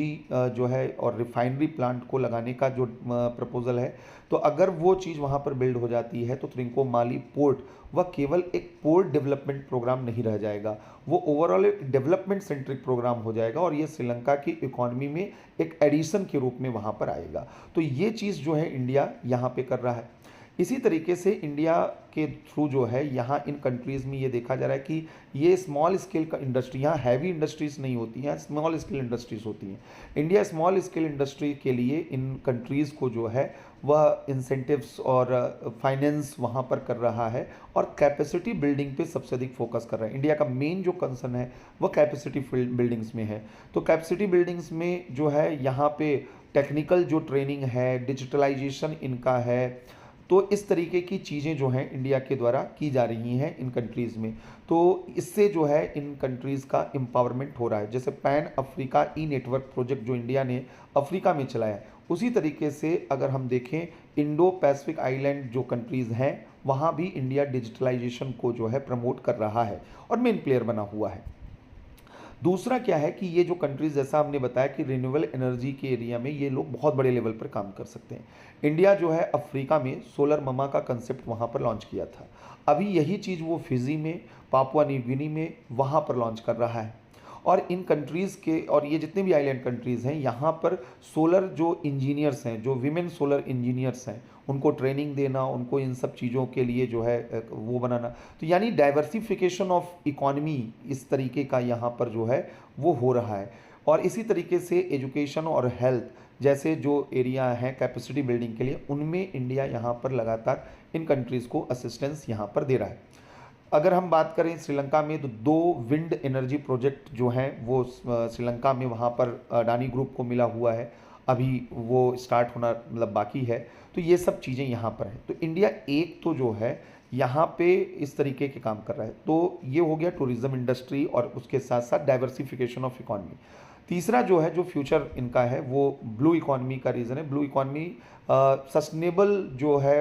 जो है और रिफाइनरी प्लांट को लगाने का जो प्रपोजल है, तो अगर वो चीज़ वहाँ पर बिल्ड हो जाती है तो त्रिंकोमाली पोर्ट वह केवल एक पोर्ट डेवलपमेंट प्रोग्राम नहीं रह जाएगा, वो ओवरऑल एक डेवलपमेंट सेंट्रिक प्रोग्राम हो जाएगा, और ये श्रीलंका की इकोनॉमी में एक एडिशन के रूप में वहाँ पर आएगा। तो ये चीज़ जो है इंडिया यहाँ पे कर रहा है। इसी तरीके से इंडिया के थ्रू जो है यहाँ इन कंट्रीज़ में ये देखा जा रहा है कि ये स्मॉल स्केल का इंडस्ट्री, यहाँ हैवी इंडस्ट्रीज़ नहीं होती हैं, स्मॉल स्केल इंडस्ट्रीज़ होती हैं। इंडिया स्मॉल स्केल इंडस्ट्री के लिए इन कंट्रीज़ को जो है वह इंसेंटिव्स और फाइनेंस वहाँ पर कर रहा है, और कैपेसिटी बिल्डिंग पे सबसे अधिक फोकस कर रहा है। इंडिया का मेन जो कंसर्न है वह कैपेसिटी बिल्डिंग्स में है। तो कैपेसिटी बिल्डिंग्स में जो है यहाँ पे टेक्निकल जो ट्रेनिंग है, डिजिटलाइजेशन इनका है, तो इस तरीके की चीज़ें जो हैं इंडिया के द्वारा की जा रही हैं इन कंट्रीज़ में। तो इससे जो है इन कंट्रीज़ का एम्पावरमेंट हो रहा है। जैसे पैन अफ्रीका नेटवर्क प्रोजेक्ट जो इंडिया ने अफ्रीका में चलाया है, उसी तरीके से अगर हम देखें इंडो पैसिफिक आइलैंड जो कंट्रीज़ हैं वहाँ भी इंडिया डिजिटलाइजेशन को जो है प्रमोट कर रहा है और मेन प्लेयर बना हुआ है। दूसरा क्या है कि ये जो कंट्रीज़, जैसा हमने बताया कि रिन्यूएबल एनर्जी के एरिया में ये लोग बहुत बड़े लेवल पर काम कर सकते हैं। इंडिया जो है अफ्रीका में सोलर ममा का कंसेप्ट वहाँ पर लॉन्च किया था। अभी यही चीज़ वो फिजी में, पापुआ न्यू गिनी में वहाँ पर लॉन्च कर रहा है। और इन कंट्रीज़ के, और ये जितने भी आइलैंड कंट्रीज़ हैं यहाँ पर सोलर जो इंजीनियर्स हैं, जो विमेन सोलर इंजीनियर्स हैं, उनको ट्रेनिंग देना, उनको इन सब चीज़ों के लिए जो है वो बनाना, तो यानी डाइवर्सिफिकेशन ऑफ इकॉनमी इस तरीके का यहाँ पर जो है वो हो रहा है। और इसी तरीके से एजुकेशन और हेल्थ, जैसे जो एरिया हैं कैपेसिटी बिल्डिंग के लिए, उनमें इंडिया यहाँ पर लगातार इन कंट्रीज़ को असिस्टेंस यहाँ पर दे रहा है। अगर हम बात करें श्रीलंका में, तो 2 विंड एनर्जी प्रोजेक्ट जो हैं वो श्रीलंका में वहाँ पर अडानी ग्रुप को मिला हुआ है, अभी वो स्टार्ट होना मतलब बाकी है। तो ये सब चीज़ें यहाँ पर हैं। तो इंडिया एक तो जो है यहाँ पे इस तरीके के काम कर रहा है। तो ये हो गया टूरिज़्म इंडस्ट्री और उसके साथ साथ डाइवर्सिफिकेशन ऑफ इकॉनमी। तीसरा जो है जो फ्यूचर इनका है वो ब्लू इकॉनमी का रीज़न है। ब्लू इकॉनमी सस्टेनेबल जो है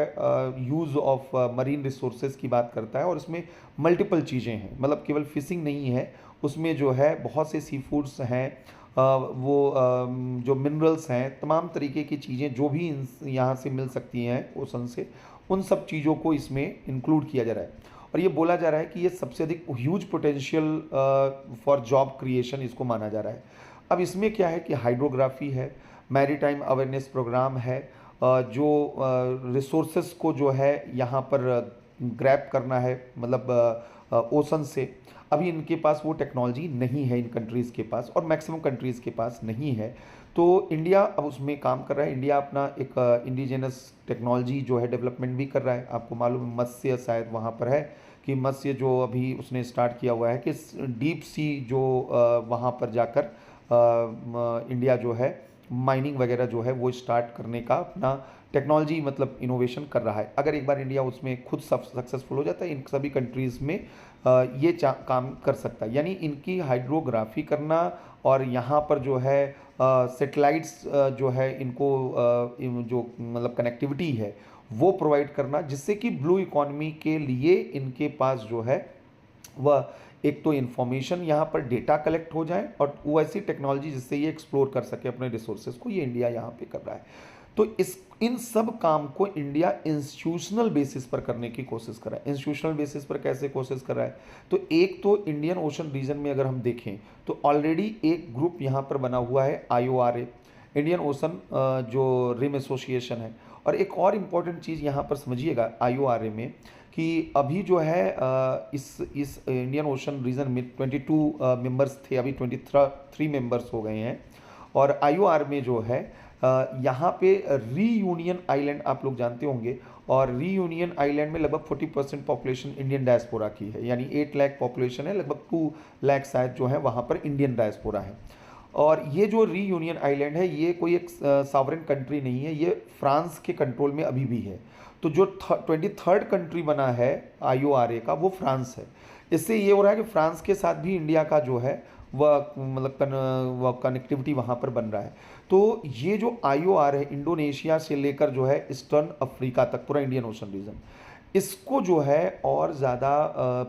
यूज़ ऑफ मरीन रिसोर्सेज की बात करता है और इसमें मल्टीपल चीज़ें हैं, मतलब केवल फिशिंग नहीं है, उसमें जो है बहुत से सी फूड्स हैं, जो मिनरल्स हैं, तमाम तरीके की चीज़ें जो भी यहाँ से मिल सकती हैं ओसन से, उन सब चीज़ों को इसमें इंक्लूड किया जा रहा है। और ये बोला जा रहा है कि ये सबसे अधिक huge potential for job creation इसको माना जा रहा है। अब इसमें क्या है कि हाइड्रोग्राफी है, मैरीटाइम अवेयरनेस प्रोग्राम है, जो रिसोर्सेस को जो है यहाँ पर ग्रैब करना है, मतलब ओशन से। अभी इनके पास वो टेक्नोलॉजी नहीं है इन कंट्रीज़ के पास, और मैक्सिमम कंट्रीज़ के पास नहीं है। तो इंडिया अब उसमें काम कर रहा है। इंडिया अपना एक इंडिजिनस टेक्नोलॉजी जो है डेवलपमेंट भी कर रहा है। आपको मालूम है मत्स्य शायद वहाँ पर है कि मत्स्य जो अभी उसने स्टार्ट किया हुआ है कि डीप सी जो वहाँ पर जाकर इंडिया जो है माइनिंग वगैरह जो है वो स्टार्ट करने का अपना टेक्नोलॉजी मतलब इनोवेशन कर रहा है। अगर एक बार इंडिया उसमें खुद सक्सेसफुल हो जाता है, इन सभी कंट्रीज़ में ये काम कर सकता है। यानी इनकी हाइड्रोग्राफी करना और यहाँ पर जो है सेटेलाइट्स जो है इनको जो मतलब कनेक्टिविटी है वो प्रोवाइड करना, जिससे कि ब्लू इकॉनमी के लिए इनके पास जो है वह एक तो इन्फॉर्मेशन यहाँ पर डेटा कलेक्ट हो जाए और वो ऐसी टेक्नोलॉजी जिससे ये एक्सप्लोर कर सके अपने रिसोर्सेज को, ये इंडिया यहाँ पे कर रहा है। तो इन सब काम को इंडिया इंस्टीट्यूशनल बेसिस पर करने की कोशिश कर रहा है। इंस्टीट्यूशनल बेसिस पर कैसे कोशिश कर रहा है? तो एक तो इंडियन ओशन रीजन में अगर हम देखें तो ऑलरेडी एक ग्रुप यहाँ पर बना हुआ है IORA, इंडियन ओशन जो रिम एसोसिएशन है। और एक और इम्पॉर्टेंट चीज़ यहाँ पर समझिएगा IORA में कि अभी जो है इस इंडियन ओशन रीजन में 22 मेंबर्स थे, अभी 23 मेंबर्स हो गए हैं। और IOR में जो है यहाँ पे रीयूनियन आइलैंड आप लोग जानते होंगे, और रीयूनियन आइलैंड में लगभग 40% पॉपुलेशन इंडियन डायस्पोरा की है, यानी 8 लाख पॉपुलेशन है, लगभग 2 लाख शायद जो है वहाँ पर इंडियन डायस्पोरा है। और ये जो रीयूनियन आइलैंड है ये कोई एक सॉवरेन कंट्री नहीं है, ये फ्रांस के कंट्रोल में अभी भी है। तो जो 23rd कंट्री बना है IORA का वो फ्रांस है। इससे ये हो रहा है कि फ्रांस के साथ भी इंडिया का जो है वह मतलब वह कनेक्टिविटी वहाँ पर बन रहा है। तो ये जो IOR है इंडोनेशिया से लेकर जो है ईस्टर्न अफ्रीका तक पूरा इंडियन ओशन रीजन, इसको जो है और ज़्यादा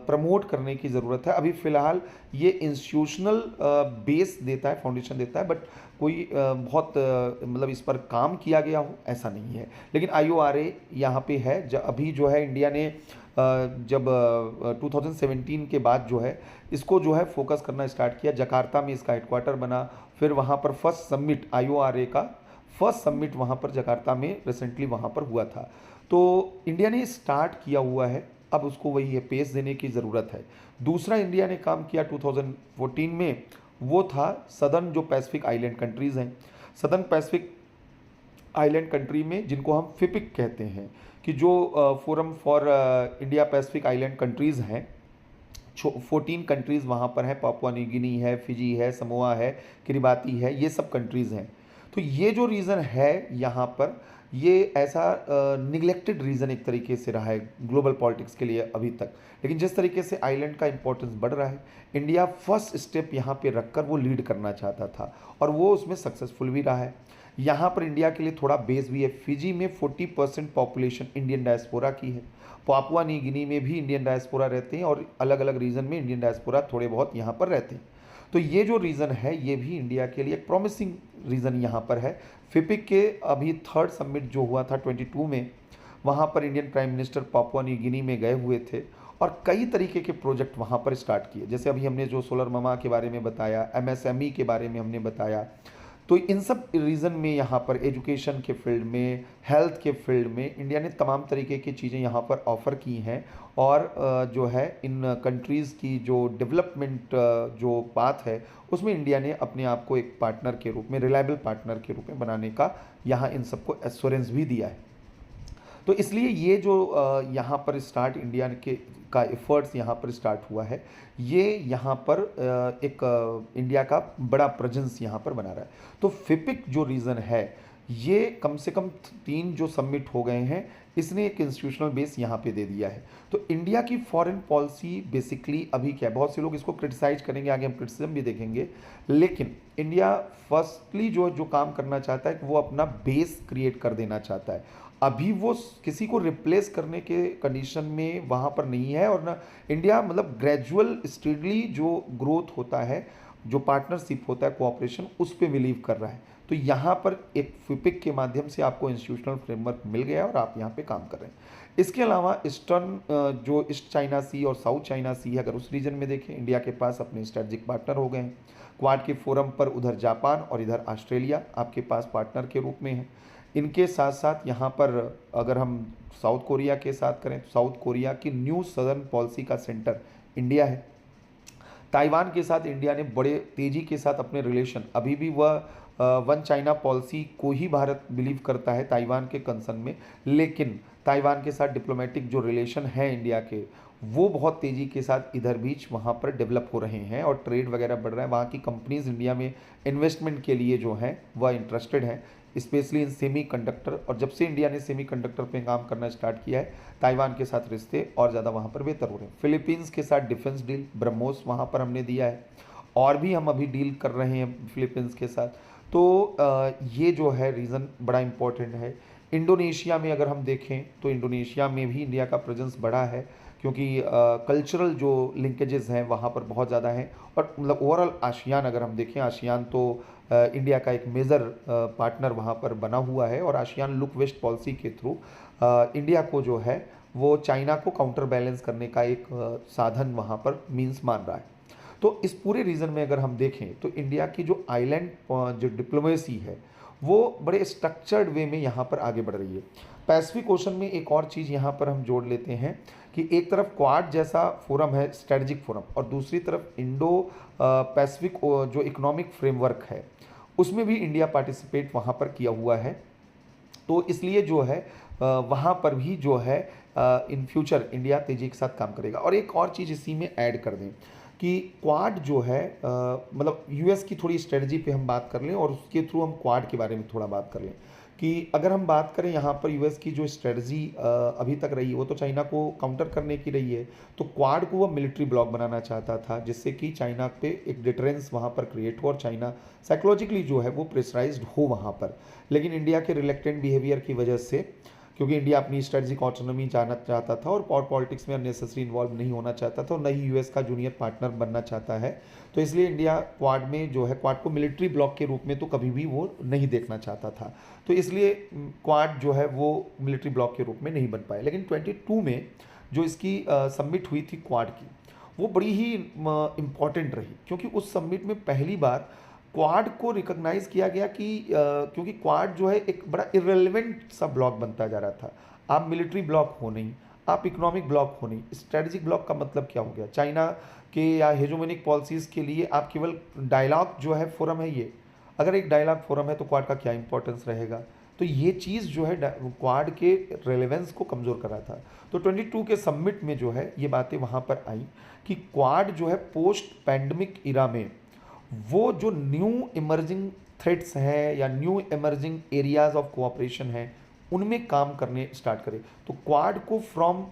प्रमोट करने की ज़रूरत है। अभी फ़िलहाल ये इंस्टीट्यूशनल बेस देता है, फाउंडेशन देता है, बट कोई बहुत मतलब इस पर काम किया गया हो ऐसा नहीं है। लेकिन IORA यहाँ पे है। अभी जो है इंडिया ने जब 2017 के बाद जो है इसको जो है फोकस करना स्टार्ट किया। जकार्ता में इसका हेडक्वार्टर बना, फिर वहाँ पर फर्स्ट समिट IORA का फर्स्ट समिट वहाँ पर जकार्ता में रिसेंटली वहाँ पर हुआ था। तो इंडिया ने स्टार्ट किया हुआ है, अब उसको वही है पेस देने की ज़रूरत है। दूसरा इंडिया ने काम किया 2014 में, वो था सदर्न जो पैसिफिक आइलैंड कंट्रीज़ हैं। सदर्न पैसिफिक आइलैंड कंट्री में जिनको हम FIPIC कहते हैं, कि जो forum for India Pacific island countries हैं, 14 कंट्रीज़ वहाँ पर हैं। पापुआ न्यू गिनी है, फिजी है, समोआ है, किरिबाती है, ये सब कंट्रीज़ हैं। तो ये जो रीज़न है यहाँ पर, ये ऐसा निगलेक्टेड रीज़न एक तरीके से रहा है ग्लोबल पॉलिटिक्स के लिए अभी तक। लेकिन जिस तरीके से आइलैंड का इंपॉर्टेंस बढ़ रहा है, इंडिया फर्स्ट स्टेप यहाँ पे रखकर वो लीड करना चाहता था और वो उसमें सक्सेसफुल भी रहा है। यहाँ पर इंडिया के लिए थोड़ा बेस भी है। फिजी में 40% पॉपुलेशन इंडियन डायस्पोरा की है। पापुआ न्यू गिनी में भी इंडियन डायस्पोरा रहते हैं और अलग अलग रीजन में इंडियन डायस्पोरा थोड़े बहुत यहाँ पर रहते हैं। तो ये जो रीज़न है ये भी इंडिया के लिए एक प्रॉमिसिंग रीज़न यहाँ पर है। FIPIC के अभी 3rd समिट जो हुआ था 22 में, वहाँ पर Indian prime minister Papua New Guinea में गए हुए थे और कई तरीके के प्रोजेक्ट वहाँ पर स्टार्ट किए। जैसे अभी हमने जो सोलर ममा के बारे में बताया, MSME के बारे में हमने बताया, तो इन सब रीज़न में यहाँ पर एजुकेशन के फील्ड में, हेल्थ के फील्ड में इंडिया ने तमाम तरीके की चीज़ें यहाँ पर ऑफ़र की हैं। और जो है इन कंट्रीज़ की जो डेवलपमेंट जो बात है उसमें इंडिया ने अपने आप को एक पार्टनर के रूप में, रिलायबल पार्टनर के रूप में बनाने का यहाँ इन सबको एश्योरेंस भी दिया है। तो इसलिए ये जो यहाँ पर स्टार्ट इंडिया के का एफर्ट्स यहाँ पर स्टार्ट हुआ है, ये यहाँ पर एक इंडिया का बड़ा प्रेजेंस यहाँ पर बना रहा है। तो फिपिक जो रीज़न है, ये कम से कम 3 जो सबमिट हो गए हैं, इसने एक इंस्टीट्यूशनल बेस यहाँ पे दे दिया है। तो इंडिया की फॉरेन पॉलिसी बेसिकली अभी क्या है, बहुत से लोग इसको क्रिटिसाइज करेंगे, आगे हम क्रिटिसिज्म भी देखेंगे, लेकिन इंडिया फर्स्टली जो जो काम करना चाहता है कि वो अपना बेस क्रिएट कर देना चाहता है। अभी वो किसी को रिप्लेस करने के कंडीशन में वहाँ पर नहीं है, और ना इंडिया मतलब ग्रेजुअल स्टेडली जो ग्रोथ होता है, जो पार्टनरशिप होता है, कोऑपरेशन, उस पर बिलीव कर रहा है। तो यहाँ पर एक फिपिक के माध्यम से आपको इंस्टीट्यूशनल फ्रेमवर्क मिल गया और आप यहाँ पे काम कर रहे हैं। इसके अलावा ईस्टर्न जो ईस्ट चाइना सी और साउथ चाइना सी है, अगर उस रीजन में देखें, इंडिया के पास अपने स्ट्रेटजिक पार्टनर हो गए हैं। क्वाड के फोरम पर उधर जापान और इधर ऑस्ट्रेलिया आपके पास पार्टनर के रूप में है। इनके साथ साथ यहाँ पर अगर हम साउथ कोरिया के साथ करें तो साउथ कोरिया की न्यू सदर्न पॉलिसी का सेंटर इंडिया है। ताइवान के साथ इंडिया ने बड़े तेज़ी के साथ अपने रिलेशन, अभी भी वह वन चाइना पॉलिसी को ही भारत बिलीव करता है ताइवान के कंसर्न में, लेकिन ताइवान के साथ डिप्लोमेटिक जो रिलेशन है इंडिया के, वो बहुत तेज़ी के साथ इधर बीच वहाँ पर डेवलप हो रहे हैं और ट्रेड वगैरह बढ़ रहा है। वहाँ की कंपनीज इंडिया में इन्वेस्टमेंट के लिए जो हैं वह इंटरेस्टेड हैं, स्पेशली इन सेमी कंडक्टर। और जब से इंडिया ने सेमी कंडक्टर पे काम करना स्टार्ट किया है, ताइवान के साथ रिश्ते और ज़्यादा वहाँ पर बेहतर हो रहे हैं। फिलीपींस के साथ डिफेंस डील ब्रह्मोस वहाँ पर हमने दिया है, और भी हम अभी डील कर रहे हैं फिलीपींस के साथ। तो ये जो है रीज़न बड़ा इंपॉर्टेंट है। इंडोनेशिया में अगर हम देखें तो इंडोनेशिया में भी इंडिया का प्रेजेंस बढ़ा है, क्योंकि कल्चरल जो लिंकेजेस हैं वहाँ पर बहुत ज़्यादा हैं। और मतलब ओवरऑल आसियान अगर हम देखें, आसियान तो इंडिया का एक मेजर पार्टनर वहाँ पर बना हुआ है, और आसियान लुक वेस्ट पॉलिसी के थ्रू इंडिया को जो है वो चाइना को काउंटर बैलेंस करने का एक साधन वहाँ पर मीन्स मान रहा है। तो इस पूरे रीजन में अगर हम देखें तो इंडिया की जो आइलैंड जो डिप्लोमेसी है वो बड़े स्ट्रक्चर्ड वे में यहाँ पर आगे बढ़ रही है। पैसिफिक ओशन में एक और चीज़ यहाँ पर हम जोड़ लेते हैं कि एक तरफ क्वाड जैसा फोरम है, स्ट्रेटजिक फोरम, और दूसरी तरफ इंडो पैसिफिक जो इकोनॉमिक फ्रेमवर्क है, उसमें भी इंडिया पार्टिसिपेट वहाँ पर किया हुआ है। तो इसलिए जो है वहाँ पर भी जो है इन फ्यूचर इंडिया तेज़ी के साथ काम करेगा। और एक और चीज़ इसी में ऐड कर दें कि क्वाड जो है मतलब यूएस की थोड़ी स्ट्रेटजी पे हम बात कर लें, और उसके थ्रू हम क्वाड के बारे में थोड़ा बात कर लें कि अगर हम बात करें यहाँ पर यूएस की जो स्ट्रेटजी अभी तक रही है वो तो चाइना को काउंटर करने की रही है। तो क्वाड को वो मिलिट्री ब्लॉक बनाना चाहता था, जिससे कि चाइना पे एक डिटरेंस वहाँ पर क्रिएट हो और चाइना साइकोलॉजिकली जो है वो प्रेशराइज्ड हो वहाँ पर। लेकिन इंडिया के रिलेक्टेंट बिहेवियर की वजह से, क्योंकि इंडिया अपनी स्ट्रेटजिक ऑटोनॉमी जाना चाहता था और पावर पॉलिटिक्स में अननेसेसरी इन्वॉल्व नहीं होना चाहता था और न ही यूएस का जूनियर पार्टनर बनना चाहता है, तो इसलिए इंडिया क्वाड में जो है, क्वाड को मिलिट्री ब्लॉक के रूप में तो कभी भी वो नहीं देखना चाहता था। तो इसलिए क्वाड जो है वो मिलिट्री ब्लॉक के रूप में नहीं बन पाए। लेकिन 22 में जो इसकी सबमिट हुई थी क्वाड की, वो बड़ी ही इम्पॉर्टेंट रही, क्योंकि उस सबमिट में पहली बार क्वाड को रिकॉग्नाइज किया गया कि क्योंकि क्वाड जो है एक बड़ा इररिलेवेंट सा ब्लॉक बनता जा रहा था। आप मिलिट्री ब्लॉक हो नहीं, आप इकोनॉमिक ब्लॉक हो नहीं, स्ट्रेटजिक ब्लॉक का मतलब क्या हो गया? चाइना के या हेजोमोनिक पॉलिसीज़ के लिए आप केवल डायलॉग जो है फोरम है ये, अगर एक डायलॉग फोरम है तो क्वाड का क्या इंपॉर्टेंस रहेगा? तो ये चीज़ जो है क्वाड के रेलेवेंस को कमज़ोर कर रहा था। तो 22 के सबमिट में जो है ये बातें वहाँ पर आई कि क्वाड जो है पोस्ट पैंडमिक इरा में वो जो न्यू इमर्जिंग थ्रेट्स हैं या new emerging areas of cooperation हैं उनमें काम करने स्टार्ट करें। तो क्वाड को फ्रॉम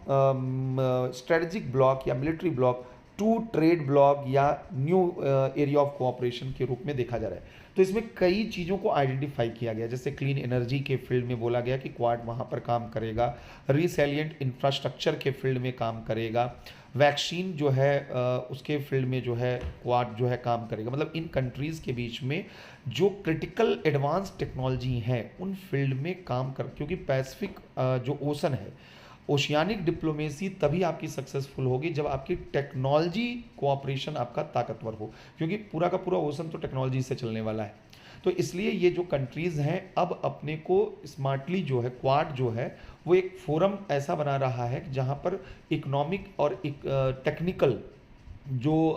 स्ट्रेटजिक ब्लॉक या military bloc to trade bloc या न्यू एरिया ऑफ कोऑपरेशन के रूप में देखा जा रहा है। तो इसमें कई चीज़ों को आइडेंटिफाई किया गया, जैसे क्लीन एनर्जी के फील्ड में बोला गया कि क्वाड वहाँ पर काम करेगा, रिसेलिएंट इंफ्रास्ट्रक्चर के फील्ड में काम करेगा, वैक्सीन जो है उसके फील्ड में जो है क्वाड जो है काम करेगा। मतलब इन कंट्रीज़ के बीच में जो क्रिटिकल एडवांस टेक्नोलॉजी हैं उन फील्ड में काम कर, क्योंकि पैसिफिक जो ओशन है, ओशियानिक डिप्लोमेसी तभी आपकी सक्सेसफुल होगी जब आपकी टेक्नोलॉजी कोऑपरेशन आपका ताकतवर हो, क्योंकि पूरा का पूरा ओशन तो टेक्नोलॉजी से चलने वाला है। तो इसलिए ये जो कंट्रीज़ हैं अब अपने को स्मार्टली जो है क्वाड जो है वो एक फोरम ऐसा बना रहा है जहाँ पर इकोनॉमिक और टेक्निकल जो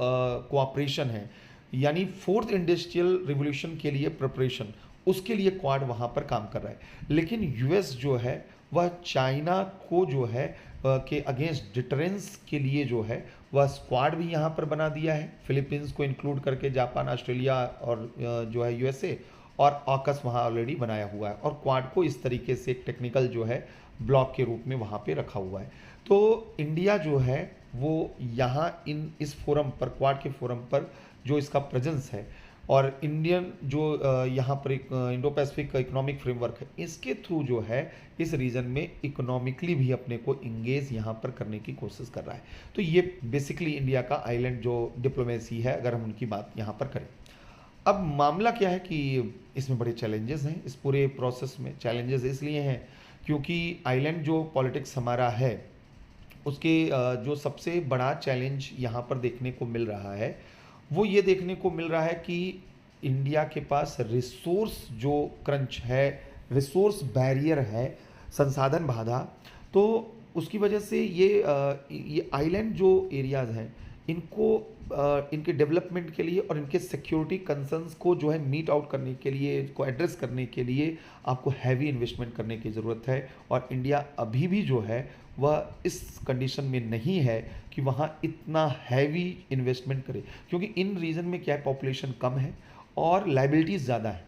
कोऑपरेशन है, यानी फोर्थ इंडस्ट्रियल रिवॉल्यूशन के लिए प्रिपरेशन, उसके लिए क्वाड वहाँ पर काम कर रहा है। लेकिन यूएस जो है वह चाइना को जो है के अगेंस्ट डिटरेंस के लिए जो है वह स्क्वाड भी यहाँ पर बना दिया है, फिलीपींस को इंक्लूड करके जापान, ऑस्ट्रेलिया और जो है यूएसए, और ऑकस वहाँ ऑलरेडी बनाया हुआ है, और क्वाड को इस तरीके से एक टेक्निकल जो है ब्लॉक के रूप में वहाँ पे रखा हुआ है। तो इंडिया जो है वो यहाँ इस फोरम पर, क्वाड के फोरम पर जो इसका प्रेजेंस है, और इंडियन जो यहाँ पर एक इंडो पैसिफिक इकोनॉमिक फ्रेमवर्क है, इसके थ्रू जो है इस रीजन में इकोनॉमिकली भी अपने को इंगेज यहाँ पर करने की कोशिश कर रहा है। तो ये बेसिकली इंडिया का आइलैंड जो डिप्लोमेसी है, अगर हम उनकी बात यहाँ पर करें। अब मामला क्या है कि इसमें बड़े चैलेंजेस हैं, इस पूरे प्रोसेस में चैलेंजेस इसलिए हैं क्योंकि आइलैंड जो पॉलिटिक्स हमारा है उसके जो सबसे बड़ा चैलेंज यहाँ पर देखने को मिल रहा है वो ये देखने को मिल रहा है कि इंडिया के पास रिसोर्स जो क्रंच है, रिसोर्स बैरियर है, संसाधन बाधा, तो उसकी वजह से ये आइलैंड जो एरियाज़ हैं इनको इनके डेवलपमेंट के लिए और इनके सिक्योरिटी कंसर्न्स को जो है मीट आउट करने के लिए, इसको एड्रेस करने के लिए आपको हैवी इन्वेस्टमेंट करने की ज़रूरत है। और इंडिया अभी भी जो है वह इस कंडीशन में नहीं है कि वहाँ इतना हैवी इन्वेस्टमेंट करे, क्योंकि इन रीजन में क्या है, पॉपुलेशन कम है और लाइबिलिटीज़ ज़्यादा है।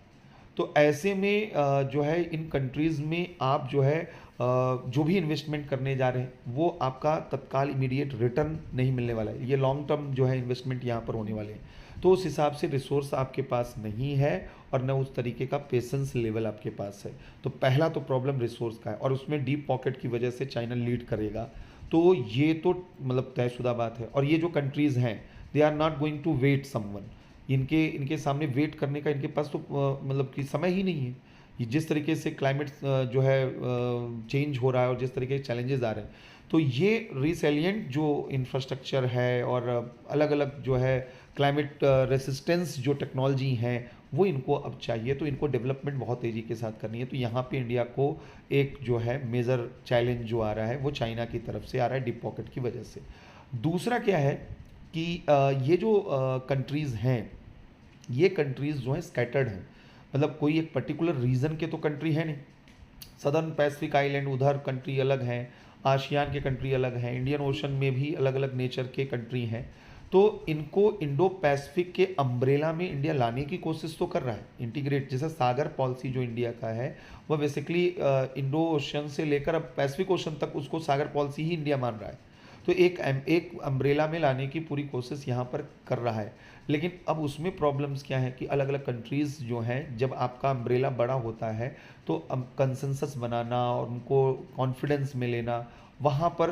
तो ऐसे में जो है इन कंट्रीज़ में आप जो है जो भी इन्वेस्टमेंट करने जा रहे हैं वो आपका तत्काल इमीडिएट रिटर्न नहीं मिलने वाला है, ये लॉन्ग टर्म जो है इन्वेस्टमेंट यहाँ पर होने वाले हैं। तो उस हिसाब से रिसोर्स आपके पास नहीं है और न उस तरीके का पेशेंस लेवल आपके पास है। तो पहला तो प्रॉब्लम रिसोर्स का है, और उसमें डीप पॉकेट की वजह से चाइना लीड करेगा, तो ये तो मतलब तयशुदा बात है। और ये जो कंट्रीज़ हैं they are not going to wait someone, इनके सामने वेट करने का इनके पास तो मतलब कि समय ही नहीं है। ये जिस तरीके से क्लाइमेट जो है चेंज हो रहा है और जिस तरीके के चैलेंजेस आ रहे हैं, तो ये रिसेलिएंट जो इंफ्रास्ट्रक्चर है और अलग अलग जो है क्लाइमेट रेसिस्टेंस जो टेक्नोलॉजी हैं वो इनको अब चाहिए। तो इनको डेवलपमेंट बहुत तेज़ी के साथ करनी है। तो यहाँ पे इंडिया को एक जो है मेजर चैलेंज जो आ रहा है वो चाइना की तरफ से आ रहा है, डीप पॉकेट की वजह से। दूसरा क्या है कि ये जो कंट्रीज़ हैं, ये कंट्रीज़ जो हैं स्कैटर्ड हैं, मतलब कोई एक पर्टिकुलर रीजन के तो कंट्री है नहीं। सदर्न पैसिफिक आइलैंड उधर कंट्री अलग हैं, आशियान के कंट्री अलग हैं, इंडियन ओशन में भी अलग अलग नेचर के कंट्री हैं। तो इनको इंडो पैसिफिक के अम्ब्रेला में इंडिया लाने की कोशिश तो कर रहा है, इंटीग्रेट, जैसे सागर पॉलिसी जो इंडिया का है वह बेसिकली इंडो ओशन से लेकर अब पैसिफिक ओशन तक उसको सागर पॉलिसी ही इंडिया मान रहा है। तो एक अम्ब्रेला में लाने की पूरी कोशिश यहाँ पर कर रहा है। लेकिन अब उसमें प्रॉब्लम्स क्या है कि अलग अलग कंट्रीज़ जो हैं, जब आपका अम्ब्रेला बड़ा होता है तो कंसेंसस बनाना और उनको कॉन्फिडेंस में लेना, वहाँ पर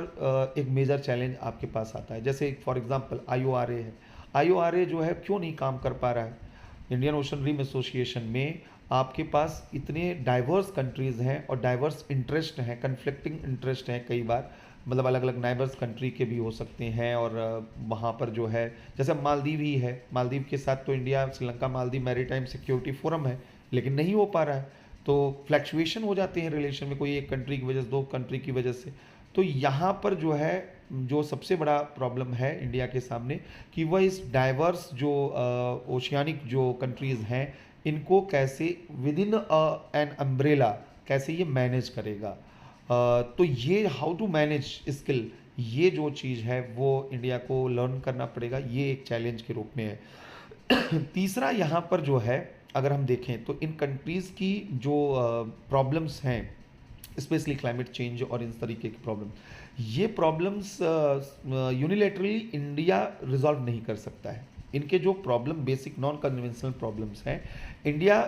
एक मेजर चैलेंज आपके पास आता है। जैसे फॉर एग्जांपल IORA है, IORA जो है क्यों नहीं काम कर पा रहा है। इंडियन ओशन रिम एसोसिएशन में आपके पास इतने डाइवर्स कंट्रीज़ हैं और डाइवर्स इंटरेस्ट हैं, कन्फ्लिक्टिंग इंटरेस्ट हैं कई बार, मतलब अलग अलग नाइबर्स कंट्री के भी हो सकते हैं। और वहाँ पर जो है जैसे मालदीव ही है, मालदीव के साथ तो India Sri Lanka Maldives maritime security forum है, लेकिन नहीं हो पा रहा है। तो फ्लैक्चुएशन हो जाते हैं रिलेशन में, कोई एक कंट्री की वजह से, दो कंट्री की वजह से। तो यहाँ पर जो है जो सबसे बड़ा प्रॉब्लम है इंडिया के सामने कि वह इस डाइवर्स जो ओशियानिक जो कंट्रीज़ हैं इनको कैसे विद इन एन अम्ब्रेला कैसे ये मैनेज करेगा। तो ये हाउ टू मैनेज स्किल, ये जो चीज़ है वो इंडिया को लर्न करना पड़ेगा, ये एक चैलेंज के रूप में है। तीसरा यहाँ पर जो है अगर हम देखें तो इन कंट्रीज़ की जो प्रॉब्लम्स हैं, स्पेशली क्लाइमेट चेंज और इस तरीके की प्रॉब्लम, ये प्रॉब्लम्स यूनिलेटरली इंडिया रिजॉल्व नहीं कर सकता है। इनके जो problem basic non conventional problems हैं, India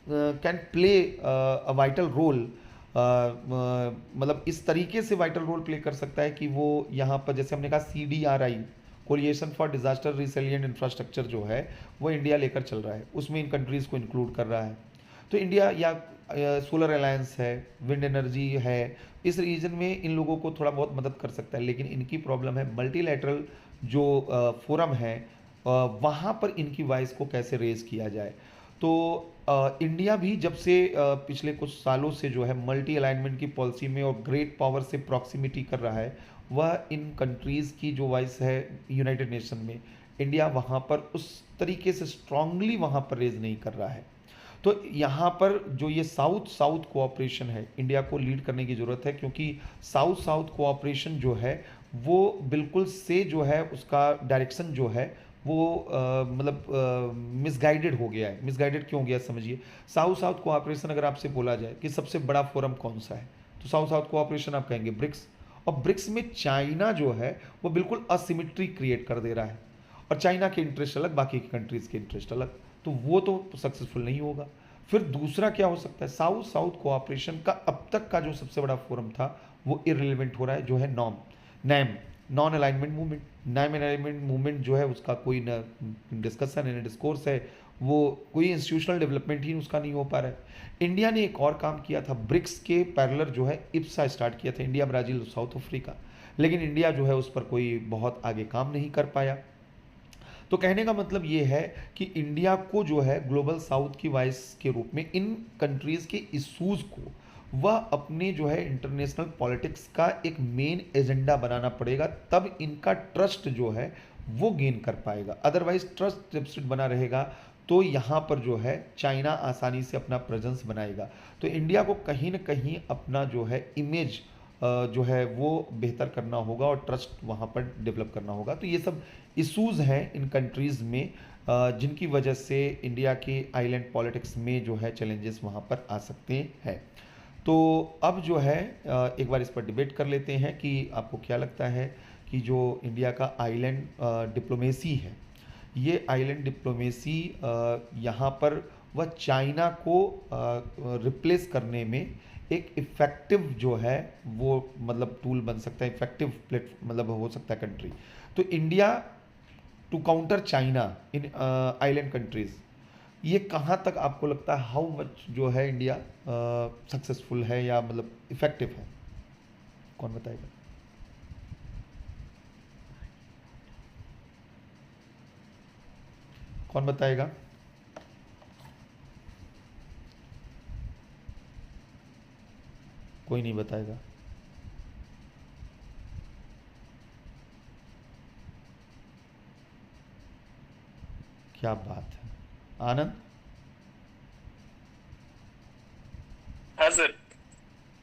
can play a vital role, मतलब इस तरीके से वाइटल रोल प्ले कर सकता है कि वो यहाँ पर जैसे हमने कहा CDRI, coalition for disaster resilient infrastructure जो है वो इंडिया लेकर चल रहा है, उसमें इन कंट्रीज़ को इंक्लूड कर रहा है। तो इंडिया या सोलर अलायंस है, विंड एनर्जी है, इस रीजन में इन लोगों को थोड़ा बहुत मदद कर सकता है। लेकिन इनकी प्रॉब्लम है मल्टीलैटरल जो फोरम है वहाँ पर इनकी वॉइस को कैसे रेज किया जाए। तो इंडिया भी जब से पिछले कुछ सालों से जो है मल्टी अलाइनमेंट की पॉलिसी में और ग्रेट पावर से प्रॉक्सिमिटी कर रहा है, वह इन कंट्रीज़ की जो वॉइस है यूनाइटेड नेशन में, इंडिया वहाँ पर उस तरीके से स्ट्रांगली वहाँ पर रेज नहीं कर रहा है। तो यहाँ पर जो ये साउथ साउथ कोऑपरेशन है, इंडिया को लीड करने की ज़रूरत है, क्योंकि साउथ साउथ कोऑपरेशन जो है वो बिल्कुल से जो है उसका डायरेक्शन जो है वो मतलब मिसगाइडेड हो गया है। मिसगाइडेड क्यों हो गया समझिए। साउथ साउथ कोऑपरेशन अगर आपसे बोला जाए कि सबसे बड़ा फोरम कौन सा है, तो साउथ साउथ कोऑपरेशन आप कहेंगे ब्रिक्स। और ब्रिक्स में चाइना जो है वो बिल्कुल असिमेट्री क्रिएट कर दे रहा है, और चाइना के इंटरेस्ट अलग, बाकी की कंट्रीज़ के इंटरेस्ट अलग, तो वो तो सक्सेसफुल नहीं होगा। फिर दूसरा क्या हो सकता है, साउथ साउथ कोऑपरेशन का अब तक का जो सबसे बड़ा फोरम था वो इररिलेवेंट हो रहा है, जो है NAM, non alignment movement. Non alignment movement जो है उसका कोई न डिस्कशन है न डिस्कोर्स है, वो कोई इंस्टीट्यूशनल डेवलपमेंट ही उसका नहीं हो पा रहा है। इंडिया ने एक और काम किया था, ब्रिक्स के पैरेलल जो है इप्सा स्टार्ट किया था, इंडिया ब्राज़ील साउथ अफ्रीका, लेकिन इंडिया जो है उस पर कोई बहुत आगे काम नहीं कर पाया। तो कहने का मतलब ये है कि इंडिया को जो है ग्लोबल साउथ की वॉइस के रूप में इन कंट्रीज़ के इश्यूज़ को वह अपने जो है इंटरनेशनल पॉलिटिक्स का एक मेन एजेंडा बनाना पड़ेगा, तब इनका ट्रस्ट जो है वो गेन कर पाएगा। अदरवाइज ट्रस्ट डेफिसिट बना रहेगा तो यहाँ पर जो है चाइना आसानी से अपना प्रेजेंस बनाएगा। तो इंडिया को कहीं ना कहीं अपना जो है इमेज जो है वो बेहतर करना होगा और ट्रस्ट वहाँ पर डेवलप करना होगा। तो ये सब इश्यूज़ हैं इन कंट्रीज़ में जिनकी वजह से इंडिया के आइलैंड पॉलिटिक्स में जो है चैलेंजेस वहाँ पर आ सकते हैं। तो अब जो है एक बार इस पर डिबेट कर लेते हैं कि आपको क्या लगता है कि जो इंडिया का आइलैंड डिप्लोमेसी है, ये आइलैंड डिप्लोमेसी यहाँ पर वह चाइना को रिप्लेस करने में एक इफ़ेक्टिव जो है वो मतलब टूल बन सकता है, इफ़ेक्टिव मतलब हो सकता है कंट्री। तो India to counter China in island countries, ये कहाँ तक आपको लगता है, हाउ मच जो है इंडिया सक्सेसफुल है या मतलब इफ़ेक्टिव है, कौन बताएगा? कौन बताएगा? कोई नहीं बताएगा। क्या बात है आनंद। हाँ सर।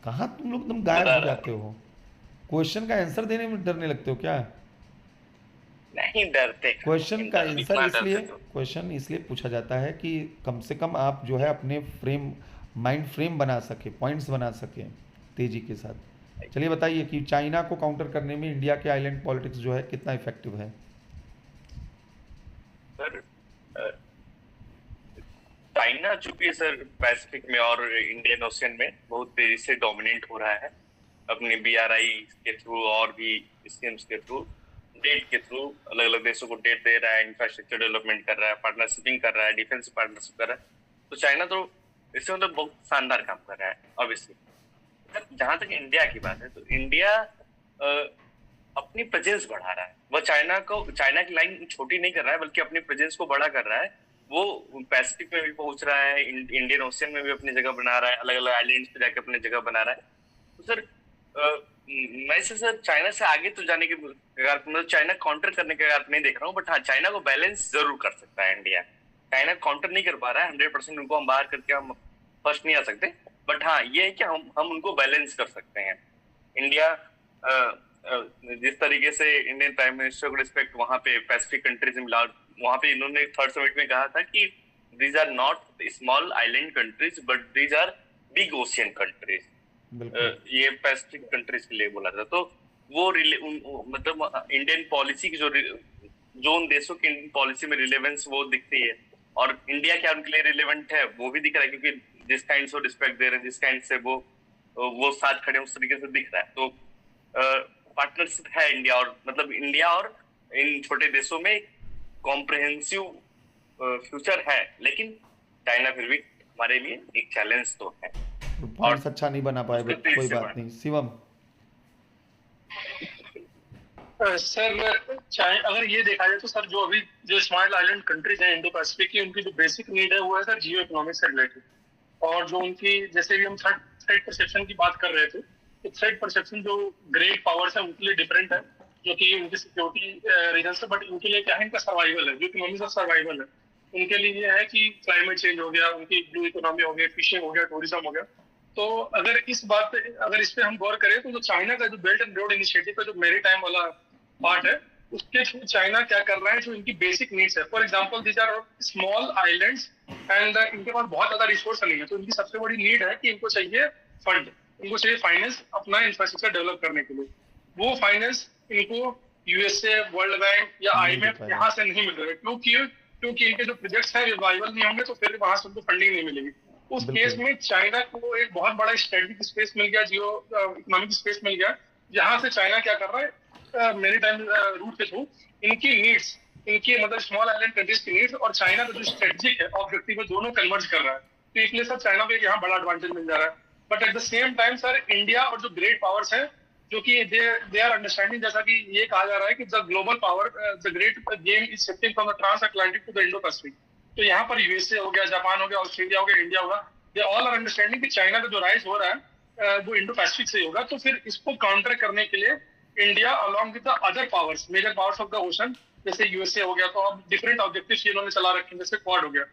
कहाँ तुम लोग एकदम गायब बता हो रहा जाते हो, क्वेश्चन का आंसर देने में डरने लगते हो क्या? नहीं डरते क्वेश्चन का आंसर इतना इसलिए, डरते तो क्वेश्चन इसलिए पूछा जाता है कि कम से कम आप जो है अपने फ्रेम, माइंड फ्रेम बना सके, पॉइंट्स बना सके तेजी के साथ। चलिए बताइए कि चाइना को काउंटर करने में इंडिया के आइलैंड पॉलिटिक्स जो है कितना इफेक्टिव है? सर चाइना चूंकि सर पैसिफिक में और इंडियन ओशियन में बहुत तेजी से डोमिनेट हो रहा है अपने BRI के थ्रू और भी स्कीम्स के थ्रू, डेट के थ्रू अलग अलग देशों को डेट दे रहा है, इंफ्रास्ट्रक्चर डेवलपमेंट कर रहा है, पार्टनरशिपिंग कर रहा है, डिफेंस पार्टनरशिप कर रहा है। तो चाइना तो इससे मतलब बहुत शानदार काम कर रहा है ऑब्वियसली। जहां तक इंडिया की बात है तो इंडिया अपनी प्रेजेंस बढ़ा रहा है। वह चाइना की लाइन छोटी नहीं कर रहा है बल्कि अपनी प्रेजेंस को बड़ा कर रहा है। वो पैसिफिक में भी पहुंच रहा है, इंडियन ओशियन में भी अपनी जगह बना रहा है, अलग अलग आइलैंड्स पे जाकर अपनी जगह बना रहा है। तो सर मैं सर चाइना से आगे तो जाने के मतलब चाइना काउंटर करने के नहीं देख रहा हूँ, बट हाँ चाइना को बैलेंस जरूर कर सकता है इंडिया। चाइना काउंटर नहीं कर पा रहा है 100%, उनको हम बाहर करके हम फर्स्ट नहीं आ सकते, बट हाँ ये है कि हम उनको बैलेंस कर सकते हैं। इंडिया जिस तरीके से इंडियन प्राइम मिनिस्टर को रिस्पेक्ट वहां पे पैसिफिक कंट्रीज में मिला, वहां पे इन्होंने थर्ड समिट में कहा था कि these are not small island countries but these are big ocean countries. ये पैसिफिक कंट्रीज के लिए बोला था। तो वो मतलब इंडियन पॉलिसी की जो उन देशों की इंडियन पॉलिसी में रिलेवेंस वो दिखती है, और इंडिया क्या उनके लिए रिलेवेंट है वो भी दिख रहा है, क्योंकि जिस काइंड से रिस्पेक्ट दे रहे हैं, जिस काइंड से वो साथ खड़े उस तरीके से दिख रहा है। तो पार्टनरशिप है इंडिया और मतलब इंडिया और इन छोटे देशों में कॉम्प्रिहेंसिव फ्यूचर है, लेकिन चाइना फिर भी हमारे लिए एक चैलेंज तो है। पॉइंट्स अच्छा नहीं बना पाए, बट कोई बात नहीं। शिवम। सर अगर ये देखा जाए तो सर जो अभी जो स्मॉल आइलैंड कंट्रीज हैं इंडो पैसिफिक की, उनकी जो बेसिक नीड है वो है सर जियो इकोनॉमिक से रिलेटेड। और जो उनकी, जैसे भी हम थ्रेट परसेप्शन की बात कर रहे थे, तो थ्रेट परसेप्शन जो ग्रेट पावर्स है उनके लिए डिफरेंट है, जो कि उनकी सिक्योरिटी रीजन से, बट इनके लिए क्या है, इनका सर्वाइवल है, जो इकोनॉमी का सर्वाइवल है। उनके लिए ये है कि क्लाइमेट चेंज हो गया, उनकी ब्लू इकोनॉमी हो गई, फिशिंग हो गया, टूरिज्म हो गया। तो अगर इस पे हम गौर करें तो जो चाइना का जो बेल्ट एंड रोड इनिशिएटिव का जो मेरी टाइम वाला पार्ट है, उसके थ्रू चाइना क्या कर रहा है, जो इनकी बेसिक नीड्स है, for example these are small islands and इनके पास बहुत ज्यादा रिसोर्स नहीं है, तो इनकी सबसे बड़ी नीड है कि इनको चाहिए फंड, इनको चाहिए फाइनेंस अपना इंफ्रास्ट्रक्चर डेवलप करने के लिए। वो फाइनेंस इनको यूएसए, वर्ल्ड बैंक या आईएमएफ यहाँ से नहीं मिल रहा है, क्योंकि इनके जो प्रोजेक्ट्स हैं रिवाइवल नहीं होंगे, तो फिर वहां से उनको फंडिंग नहीं मिलेगी। उस केस में चाइना को एक बहुत बड़ा स्ट्रेटेजिक स्पेस मिल गया, जियो इकोनॉमिक स्पेस मिल गया, जहां से चाइना क्या कर रहा है, मेरी टाइम रूट के थ्रू इनकी नीड्स, इनकी मतलब स्मॉल आइलैंड कंट्रीज की नीड्स और चाइना का जो स्ट्रेटेजिक है ऑब्जेक्टिव है, दोनों कन्वर्ज कर रहा है। तो इसलिए सर चाइना को यहाँ बड़ा एडवांटेज मिल जा रहा है। But at the same time sir India और जो ग्रेट पावर्स है, जो कि दे आर अंडरस्टैंडिंग, जैसा कि ये कहा जा रहा है कि the global power, the great game is shifting from the transatlantic to the Indo Pacific. तो यहाँ पर यूएसए हो गया, जापान हो गया, ऑस्ट्रेलिया हो गया, इंडिया होगा, दे ऑल आर अंडरस्टैंडिंग कि चाइना का जो राइज हो रहा है वो इंडो पैसिफिक से होगा। तो फिर इसको काउंटर करने के लिए India along with the other powers, major powers of the ocean, जैसे यूएसए हो गया, तो अब डिफरेंट ऑब्जेक्टिव्स इन्होंने चला रखे हैं, जैसे क्वाड हो गया।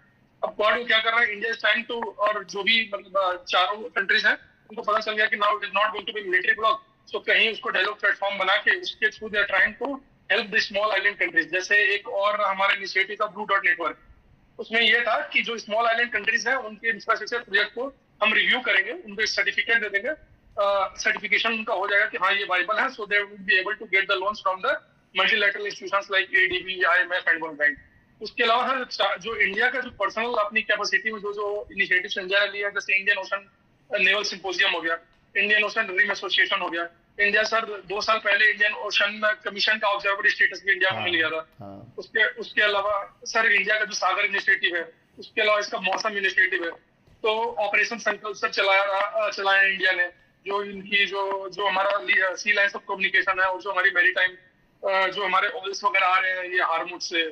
अब क्वाड को क्या कर रहा है इंडिया इज ट्राइंग टू, और जो भी मतलब चारों कंट्रीज हैं उनको पता चल गया कि now it is not going to be military bloc, तो कहीं उसको डायलॉग प्लेटफॉर्म बना के उसके through they are trying to help the small island countries. जैसे एक और हमारा इनिशिएटिव था ब्लू डॉट नेटवर्क, उसमें ये था कि जो स्मॉल आइलैंड कंट्रीज हैं उनके इंफ्रास्ट्रक्चर प्रोजेक्ट को हम रिव्यू करेंगे, उनको सर्टिफिकेट दे देंगे, सर्टिफिकेशन उनका हो जाएगा कि हाँ ये वाइबल है, so they will be able to get the loans from the multilateral institutions like ADB, IMF and World Bank. उसके अलावा जो इंडिया का जो पर्सनल अपनी कैपेसिटी में जो इनिशिएटिव इंडिया ने लिया, जैसे इंडियन ओशन नेवल सिंपोजियम हो गया, इंडियन ओशन ड्रीम एसोसिएशन हो गया, इंडिया सर 2 साल पहले इंडियन ओशन कमीशन का ऑब्जर्वर स्टेटस भी इंडिया को मिल गया था। उसके अलावा सर इंडिया का जो सागर इनिशिएटिव है, उसके अलावा इसका मौसम इनिशिएटिव है, तो ऑपरेशन संकल्प सर चलाया इंडिया ने, जो इनकी जो हमारा सी लाइन्स ऑफ कम्युनिकेशन है, और जो हमारी मैरी टाइम जो हमारे ऑयल्स वगैरह आ रहे हैं ये हार्मुज से,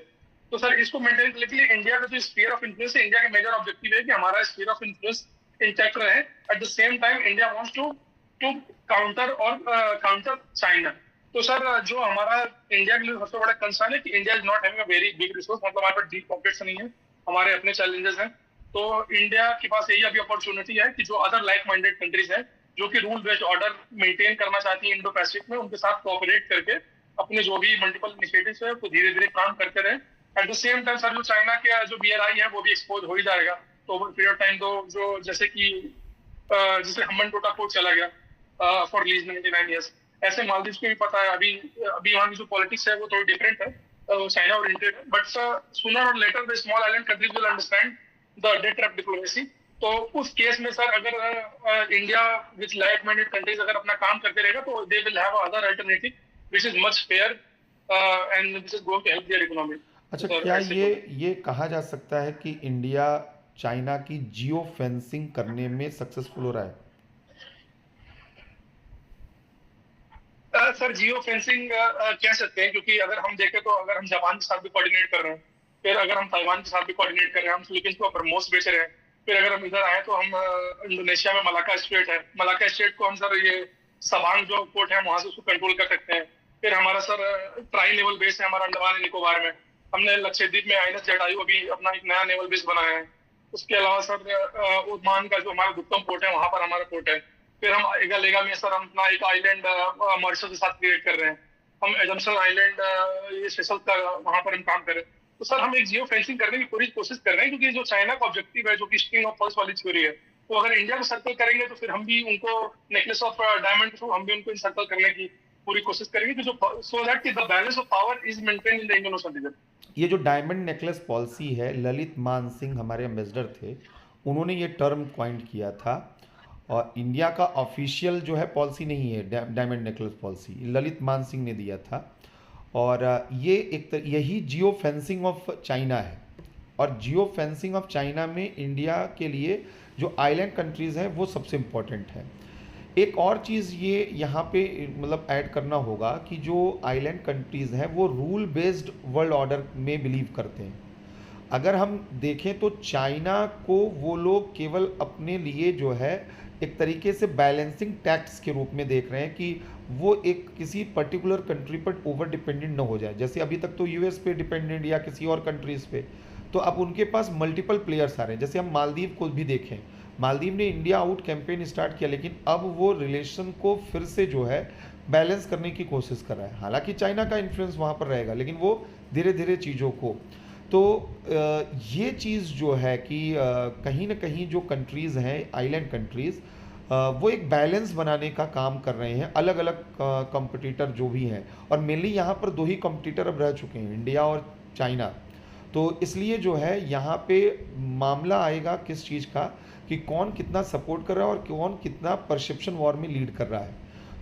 तो सर इसको मेंटेन करने के लिए इंडिया का जो स्फीयर ऑफ इन्फ्लुएंस है, इंडिया का मेजर ऑब्जेक्टिव है कि हमारा स्फीयर ऑफ इन्फ्लुएंस इंटैक्ट रहे। At the same time India wants to counter China. तो सर जो हमारा इंडिया के लिए सबसे बड़ा कंसर्न है कि India is not having a very big resource, मतलब हमारे पास डीप पॉकेट्स नहीं है, हमारे अपने चैलेंजेस हैं। तो इंडिया के पास यही अभी अपॉर्चुनिटी है कि जो अदर लाइक माइंडेड कंट्रीज हैं, जो कि रूल बेस्ड ऑर्डर मेंटेन करना चाहती है इंडो पैसिफिक में, उनके साथ कोऑपरेट करके अपने जो भी मल्टीपल इनिशिएटिव्स है वो धीरे धीरे काम करते रहे। At the same time sir जो चाइना के जो BRI है वो भी एक्सपोज हो ही जाएगा, तो ओवर पीरियड टाइम तो जो जैसे कि जैसे हमन टोटा पोर्ट चला गया फॉर लीज 99 ईयर्स, ऐसे मालदीव को भी पता है। अभी वहाँ की जो पॉलिटिक्स है वो थोड़ी डिफरेंट है, चाइना ओरिएंटेड है, बट सूनर और later the small island countries will understand the debt trap diplomacy. तो उस केस में सर अगर India with like minded countries अगर अपना काम करते रहेगा, तो they will have other alternative which is much fair and which is going to help their economy. अच्छा, क्या ये कहा जा सकता है कि इंडिया चाइना की जियो फेंसिंग करने में सक्सेसफुल हो रहा है? सर जियो फेंसिंग कह सकते हैं, क्योंकि अगर हम देखें तो अगर हम जापान के साथ भी कोऑर्डिनेट कर रहे हैं, फिर अगर हम ताइवान के साथ भी कोऑर्डिनेट कर रहे हैं, हम फिलीपींस को ब्रह्मोस बेच रहे हैं, फिर अगर हम इधर आए तो हम इंडोनेशिया में मलाका स्ट्रेट है, मलाका स्ट्रेट को हम सर ये सबांग जो पोर्ट है वहां से उसको कंट्रोल कर सकते हैं। फिर हमारा सर ट्राई नेवल बेस है हमारा अंडमान निकोबार में, हमने लक्षद्वीप में INS जटायु अभी अपना एक नया नेवल बेस बनाया है। उसके अलावा सर ओमान का जो हमारा गुप्तम पोर्ट है वहां पर हमारा पोर्ट है। फिर हम एगालेगा में सर हम अपना एक आइलैंड मॉरिशस के साथ क्रिएट कर रहे हैं, हम एजम्पशन आइलैंड ये सेशल्स का वहां पर हम काम कर रहे हैं। तो सर हम एक जियो फेंसिंग करने की पूरी कोशिश कर रहे हैं, क्योंकि जो चाइना का ऑब्जेक्टिव है जो कि स्ट्रिंग ऑफ पर्ल्स वाली थ्योरी है, तो अगर इंडिया को सर्कल करेंगे तो फिर हम भी उनको नेकलेस ऑफ डायमंड थ्रू हम भी उनको सर्कल करने की पूरी कोशिश करेंगे, कि जो so that the balance of power is maintain in the Indian Ocean region. ये जो डायमंड नेकलेस पॉलिसी है, ललित मान सिंह हमारे एम्बेसडर थे, उन्होंने ये टर्म कॉइंड किया था, और इंडिया का ऑफिशियल जो है पॉलिसी नहीं है डायमंड नेकलेस पॉलिसी, ललित मान सिंह ने दिया था। और ये यही जियो फेंसिंग ऑफ चाइना है, और जियो फेंसिंग ऑफ चाइना में इंडिया के लिए जो आइलैंड कंट्रीज़ हैं वो सबसे इम्पोर्टेंट है। एक और चीज़ ये यहाँ पे मतलब ऐड करना होगा कि जो आइलैंड कंट्रीज़ हैं वो रूल बेस्ड वर्ल्ड ऑर्डर में बिलीव करते हैं। अगर हम देखें तो चाइना को वो लोग केवल अपने लिए जो है एक तरीके से बैलेंसिंग टैक्स के रूप में देख रहे हैं कि वो एक किसी पर्टिकुलर कंट्री पर ओवर डिपेंडेंट ना हो जाए। जैसे अभी तक तो यूएस पे डिपेंडेंट या किसी और कंट्रीज़ पे, तो अब उनके पास मल्टीपल प्लेयर्स आ रहे हैं। जैसे हम मालदीव को भी देखें, मालदीव ने इंडिया आउट कैंपेन स्टार्ट किया, लेकिन अब वो रिलेशन को फिर से जो है बैलेंस करने की कोशिश कर रहा है। हालांकि चाइना का इन्फ्लुएंस वहाँ पर रहेगा, लेकिन वो धीरे धीरे चीज़ों को, तो ये चीज़ जो है कि कहीं ना कहीं जो कंट्रीज़ हैं आइलैंड कंट्रीज़, वो एक बैलेंस बनाने का काम कर रहे हैं, अलग अलग कंपटीटर जो भी हैं। और मेनली यहाँ पर दो ही कंपटीटर अब रह चुके हैं, इंडिया और चाइना। तो इसलिए जो है यहाँ पे मामला आएगा किस चीज़ का कि कौन कितना सपोर्ट कर रहा है और कौन कितना परसेप्शन वॉर में लीड कर रहा है।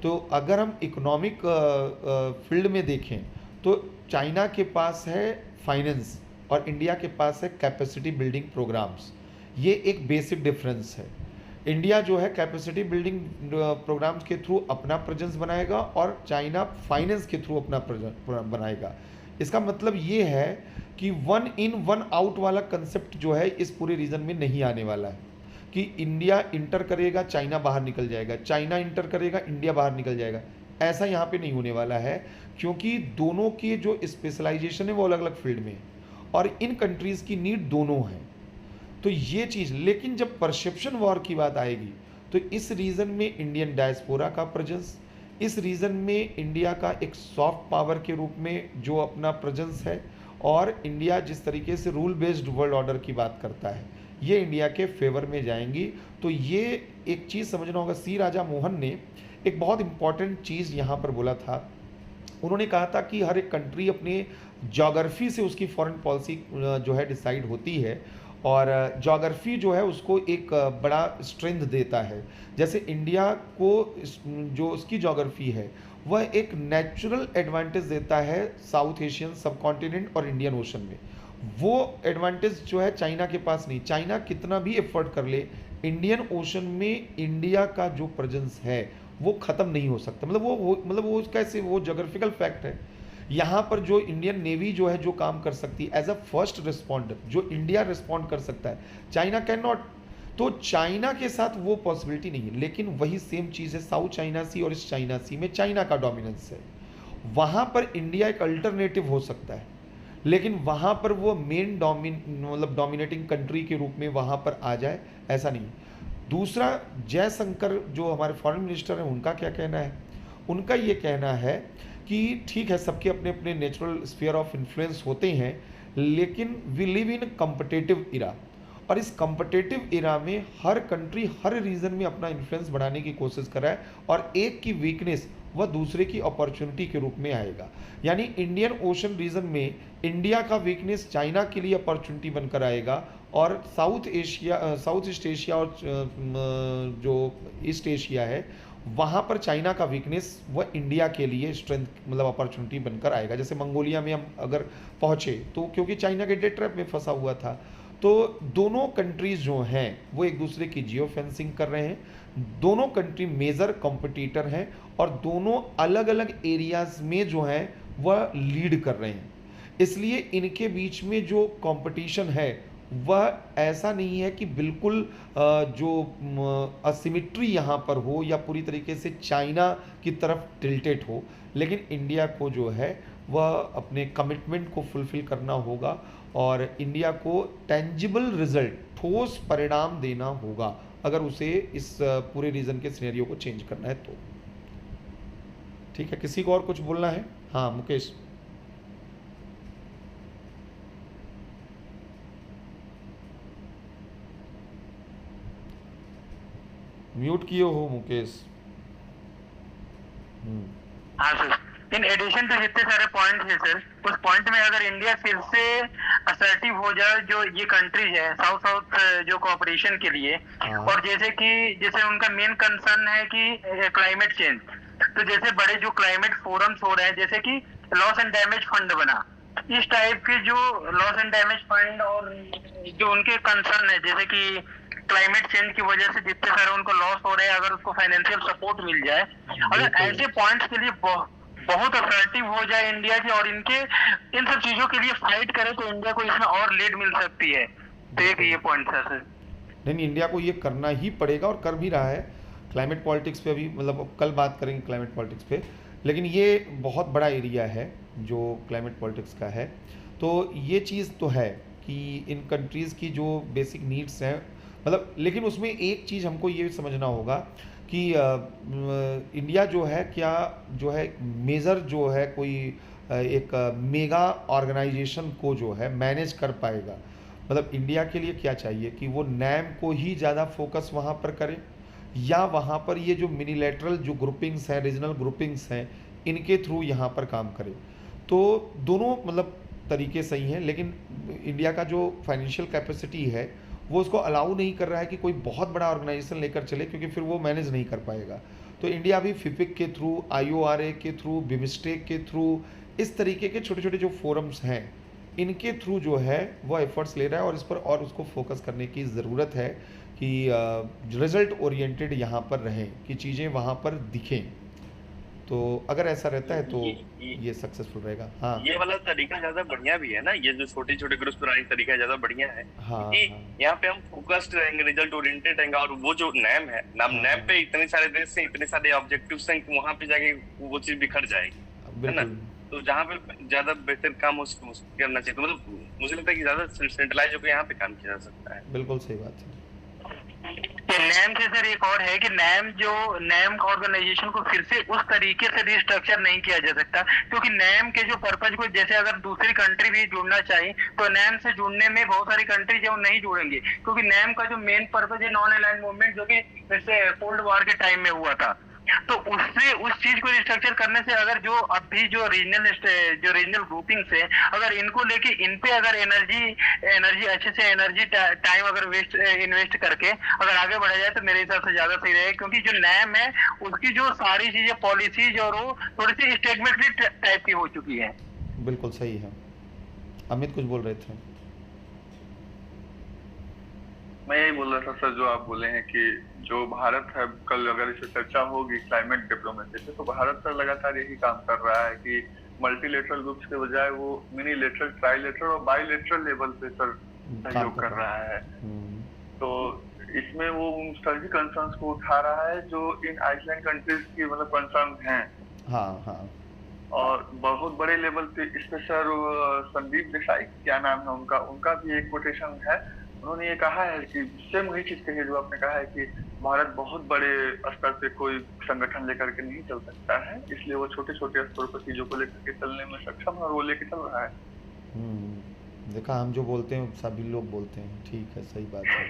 तो अगर हम इकोनॉमिक फील्ड में देखें तो चाइना के पास है फाइनेंस और इंडिया के पास है कैपेसिटी बिल्डिंग प्रोग्राम्स। ये एक बेसिक डिफरेंस है। इंडिया जो है कैपेसिटी बिल्डिंग प्रोग्राम्स के थ्रू अपना प्रेजेंस बनाएगा और चाइना फाइनेंस के थ्रू अपना बनाएगा। इसका मतलब ये है कि वन इन वन आउट वाला कंसेप्ट जो है इस पूरे रीजन में नहीं आने वाला है कि इंडिया इंटर करेगा चाइना बाहर निकल जाएगा, चाइना इंटर करेगा इंडिया बाहर निकल जाएगा। ऐसा यहाँ पे नहीं होने वाला है, क्योंकि दोनों के जो स्पेशलाइजेशन है वो अलग अलग फील्ड में है और इन कंट्रीज़ की नीड दोनों है। तो ये चीज़, लेकिन जब परसेप्शन वॉर की बात आएगी तो इस रीजन में इंडियन डायस्पोरा का प्रेजेंस, इस रीजन में इंडिया का एक सॉफ्ट पावर के रूप में जो अपना प्रेजेंस है, और इंडिया जिस तरीके से रूल बेस्ड वर्ल्ड ऑर्डर की बात करता है, ये इंडिया के फेवर में जाएंगी। तो ये एक चीज़ समझना होगा। सी राजा मोहन ने एक बहुत इंपॉर्टेंट चीज़ यहाँ पर बोला था। उन्होंने कहा था कि हर एक कंट्री अपने ज्योग्राफी से उसकी फॉरेन पॉलिसी जो है डिसाइड होती है, और ज्योग्राफी जो है उसको एक बड़ा स्ट्रेंथ देता है। जैसे इंडिया को जो उसकी ज्योग्राफी है वह एक नेचुरल एडवांटेज देता है साउथ एशियन सब कॉन्टिनेंट और इंडियन ओशन में। वो एडवांटेज जो है चाइना के पास नहीं। चाइना कितना भी एफर्ट कर ले, इंडियन ओशन में इंडिया का जो प्रेजेंस है वो ख़त्म नहीं हो सकता। मतलब वो कैसे, वो ज्योग्राफिकल फैक्ट है। यहाँ पर जो इंडियन नेवी जो है जो काम कर सकती है एज अ फर्स्ट रिस्पॉन्डर, जो इंडिया रिस्पॉन्ड कर सकता है, चाइना कैन नॉट। तो चाइना के साथ वो पॉसिबिलिटी नहीं है। लेकिन वही सेम चीज़ है साउथ चाइना सी और इस चाइना सी में चाइना का डोमिनेंस है। वहाँ पर इंडिया एक अल्टरनेटिव हो सकता है, लेकिन वहाँ पर वो मेन डोमिनेटिंग कंट्री के रूप में वहाँ पर आ जाए, ऐसा नहीं। दूसरा, जयशंकर जो हमारे फॉरेन मिनिस्टर हैं, उनका क्या कहना है? उनका ये कहना है कि ठीक है, सबके अपने अपने नेचुरल स्फीयर ऑफ इन्फ्लुएंस होते हैं, लेकिन वी लिव इन कॉम्पिटिटिव इरा, और इस कॉम्पिटिटिव इरा में हर कंट्री हर रीजन में अपना इन्फ्लुएंस बढ़ाने की कोशिश कर रहा है, और एक की वीकनेस वह दूसरे की अपॉर्चुनिटी के रूप में आएगा। यानी इंडियन ओशन रीजन में इंडिया का वीकनेस चाइना के लिए अपॉर्चुनिटी बनकर आएगा, और साउथ ईस्ट एशिया और जो ईस्ट एशिया है वहाँ पर चाइना का वीकनेस वह इंडिया के लिए स्ट्रेंथ मतलब अपॉर्चुनिटी बनकर आएगा। जैसे मंगोलिया में हम अगर पहुँचे तो क्योंकि चाइना के डेट ट्रैप में फंसा हुआ था, तो दोनों कंट्रीज जो हैं वो एक दूसरे की जियो फेंसिंग कर रहे हैं। दोनों कंट्री मेजर कॉम्पिटिटर हैं और दोनों अलग अलग एरियाज में जो हैं वह लीड कर रहे हैं। इसलिए इनके बीच में जो कंपटीशन है वह ऐसा नहीं है कि बिल्कुल जो असिमेट्री यहाँ पर हो या पूरी तरीके से चाइना की तरफ टिल्टेड हो, लेकिन इंडिया को जो है वह अपने कमिटमेंट को फुलफिल करना होगा और इंडिया को टेंजिबल रिजल्ट, ठोस परिणाम देना होगा अगर उसे इस पूरे रीजन के सिनेरियो को चेंज करना है तो। ठीक है, किसी को और कुछ बोलना है? हाँ मुकेश। म्यूट किए हो मुकेश। हाँ सर, इन एडिशन टू जितने सारे पॉइंट है सर, उस पॉइंट में अगर इंडिया फिर से असर्टिव हो जाए जो ये कंट्रीज है साउथ साउथ जो कोऑपरेशन के लिए, और जैसे उनका मेन कंसर्न है कि क्लाइमेट चेंज, तो जैसे बड़े जो क्लाइमेट फोरम्स हो रहे हैं जैसे कि लॉस एंड डैमेज फंड बना, इस टाइप के जो लॉस एंड डैमेज फंड और जो उनके कंसर्न है जैसे कि क्लाइमेट चेंज की वजह से जितने सारे उनको लॉस हो रहे हैं, अगर उसको फाइनेंशियल सपोर्ट मिल जाए, अगर बिल्कुल। ऐसे पॉइंट्स के लिए बहुत असर्टिव हो जाए इंडिया की और इनके इन सब चीजों के लिए फाइट करे, तो इंडिया को इसमें और लीड मिल सकती है। तो एक ये पॉइंट था सर। नहीं, इंडिया को ये करना ही पड़ेगा और कर भी रहा है। क्लाइमेट पॉलिटिक्स पे अभी मतलब अब कल बात करेंगे क्लाइमेट पॉलिटिक्स पे, लेकिन ये बहुत बड़ा एरिया है जो क्लाइमेट पॉलिटिक्स का है। तो ये चीज़ तो है कि इन कंट्रीज़ की जो बेसिक नीड्स हैं, मतलब लेकिन उसमें एक चीज़ हमको ये समझना होगा कि इंडिया जो है क्या जो है मेजर जो है कोई एक मेगा ऑर्गेनाइजेशन को जो है मैनेज कर पाएगा। मतलब इंडिया के लिए क्या चाहिए कि वो नैम को ही ज़्यादा फोकस वहाँ पर करे, या वहाँ पर ये जो मिनीलेटरल जो ग्रुपिंग्स हैं, रीजनल ग्रुपिंग्स हैं, इनके थ्रू यहाँ पर काम करे। तो दोनों मतलब तरीके सही हैं, लेकिन इंडिया का जो फाइनेंशियल कैपेसिटी है वो उसको अलाउ नहीं कर रहा है कि कोई बहुत बड़ा ऑर्गेनाइजेशन लेकर चले, क्योंकि फिर वो मैनेज नहीं कर पाएगा। तो इंडिया भी फिपिक के थ्रू, IORA के थ्रू, बिमस्टेक के थ्रू, इस तरीके के छोटे छोटे जो फोरम्स हैं इनके थ्रू जो है वो एफर्ट्स ले रहा है, और इस पर और उसको फोकस करने की ज़रूरत है कि रिजल्ट ओरिएंटेड यहाँ पर रहें, कि चीज़ें वहाँ पर दिखें। तो अगर ऐसा रहता है तो ये सक्सेसफुल रहेगा। हाँ, ये वाला तरीका ज्यादा बढ़िया भी है ना, ये जो छोटे छोटे ग्रुप्स बनाने का तरीका ज्यादा बढ़िया है। हाँ, कि हाँ, यहाँ पे हम फोकस्ड रहेंगे, रिजल्ट ओरिएंटेड रहेंगे, और वो जो नैम है नैम पे इतने सारे देश से इतने सारे ऑब्जेक्टिव्स हैं कि वहाँ पे जाके वो चीज बिखर जाएगी, है ना। बिल्कुल। तो जहाँ पे ज्यादा बेहतर काम उसको करना चाहिए, तो मतलब मुझे लगता है कि ज्यादा सेंट्रलाइज होकर यहाँ पे काम किया जा सकता है। बिल्कुल सही बात है। नैम से सर एक और है कि नैम ऑर्गेनाइजेशन को फिर से उस तरीके से रिस्ट्रक्चर नहीं किया जा सकता, क्योंकि नैम के जो पर्पज को, जैसे अगर दूसरी कंट्री भी जुड़ना चाहे तो नैम से जुड़ने में बहुत सारी कंट्री जो नहीं जुड़ेंगे, क्योंकि नैम का जो मेन पर्पज है नॉन अलाइंड मूवमेंट, जो कि जैसे कोल्ड वॉर के टाइम में हुआ था, तो उससे उस चीज को रिस्ट्रक्चर करने से अगर जो अभी जो रीजनल ग्रुपिंग्स है, अगर इनको लेके इन पे अगर एनर्जी अच्छे से एनर्जी टाइम अगर इन्वेस्ट करके अगर आगे बढ़ा जाए, तो मेरे हिसाब से ज्यादा सही रहेगा। क्योंकि जो नैम है उसकी जो सारी चीजें, पॉलिसीज और वो थोड़ी सी स्टेगमेंटरी टाइप की हो चुकी है। बिल्कुल सही है। अमित कुछ बोल रहे थे? मैं यही बोल रहा था सर, जो आप बोले हैं कि जो भारत है, कल अगर इस चर्चा होगी क्लाइमेट डिप्लोमेसी पे, तो भारत सर लगातार यही काम कर रहा है कि मल्टीलेटरल ग्रुप्स के बजाय वो मिनीलेटरल, ट्राइलेटरल और बाईलेटरल लेवल पे सर सहयोग कर रहा है। तो इसमें वो उन सभी कंसर्न्स को उठा रहा है जो इन आइसलैंड कंट्रीज की मतलब कंसर्न हैं। हाँ, हाँ। और बहुत बड़े लेवल पे इस पे सर संदीप देसाई, क्या नाम है उनका भी एक कोटेशन है। उन्होंने ये कहा है कि सेम वही चीज कही जो आपने कहा है कि भारत बहुत बड़े स्तर पे कोई संगठन लेकर के नहीं चल सकता है, इसलिए वो छोटे छोटे स्तर पर चीजों को लेकर के चलने में सक्षम है और वो लेके चल रहा है। देखा, हम जो बोलते हैं सभी लोग बोलते हैं। ठीक है, सही बात है।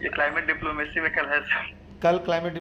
ये क्लाइमेट डिप्लोमेसी में कल है सर। कल क्लाइमेट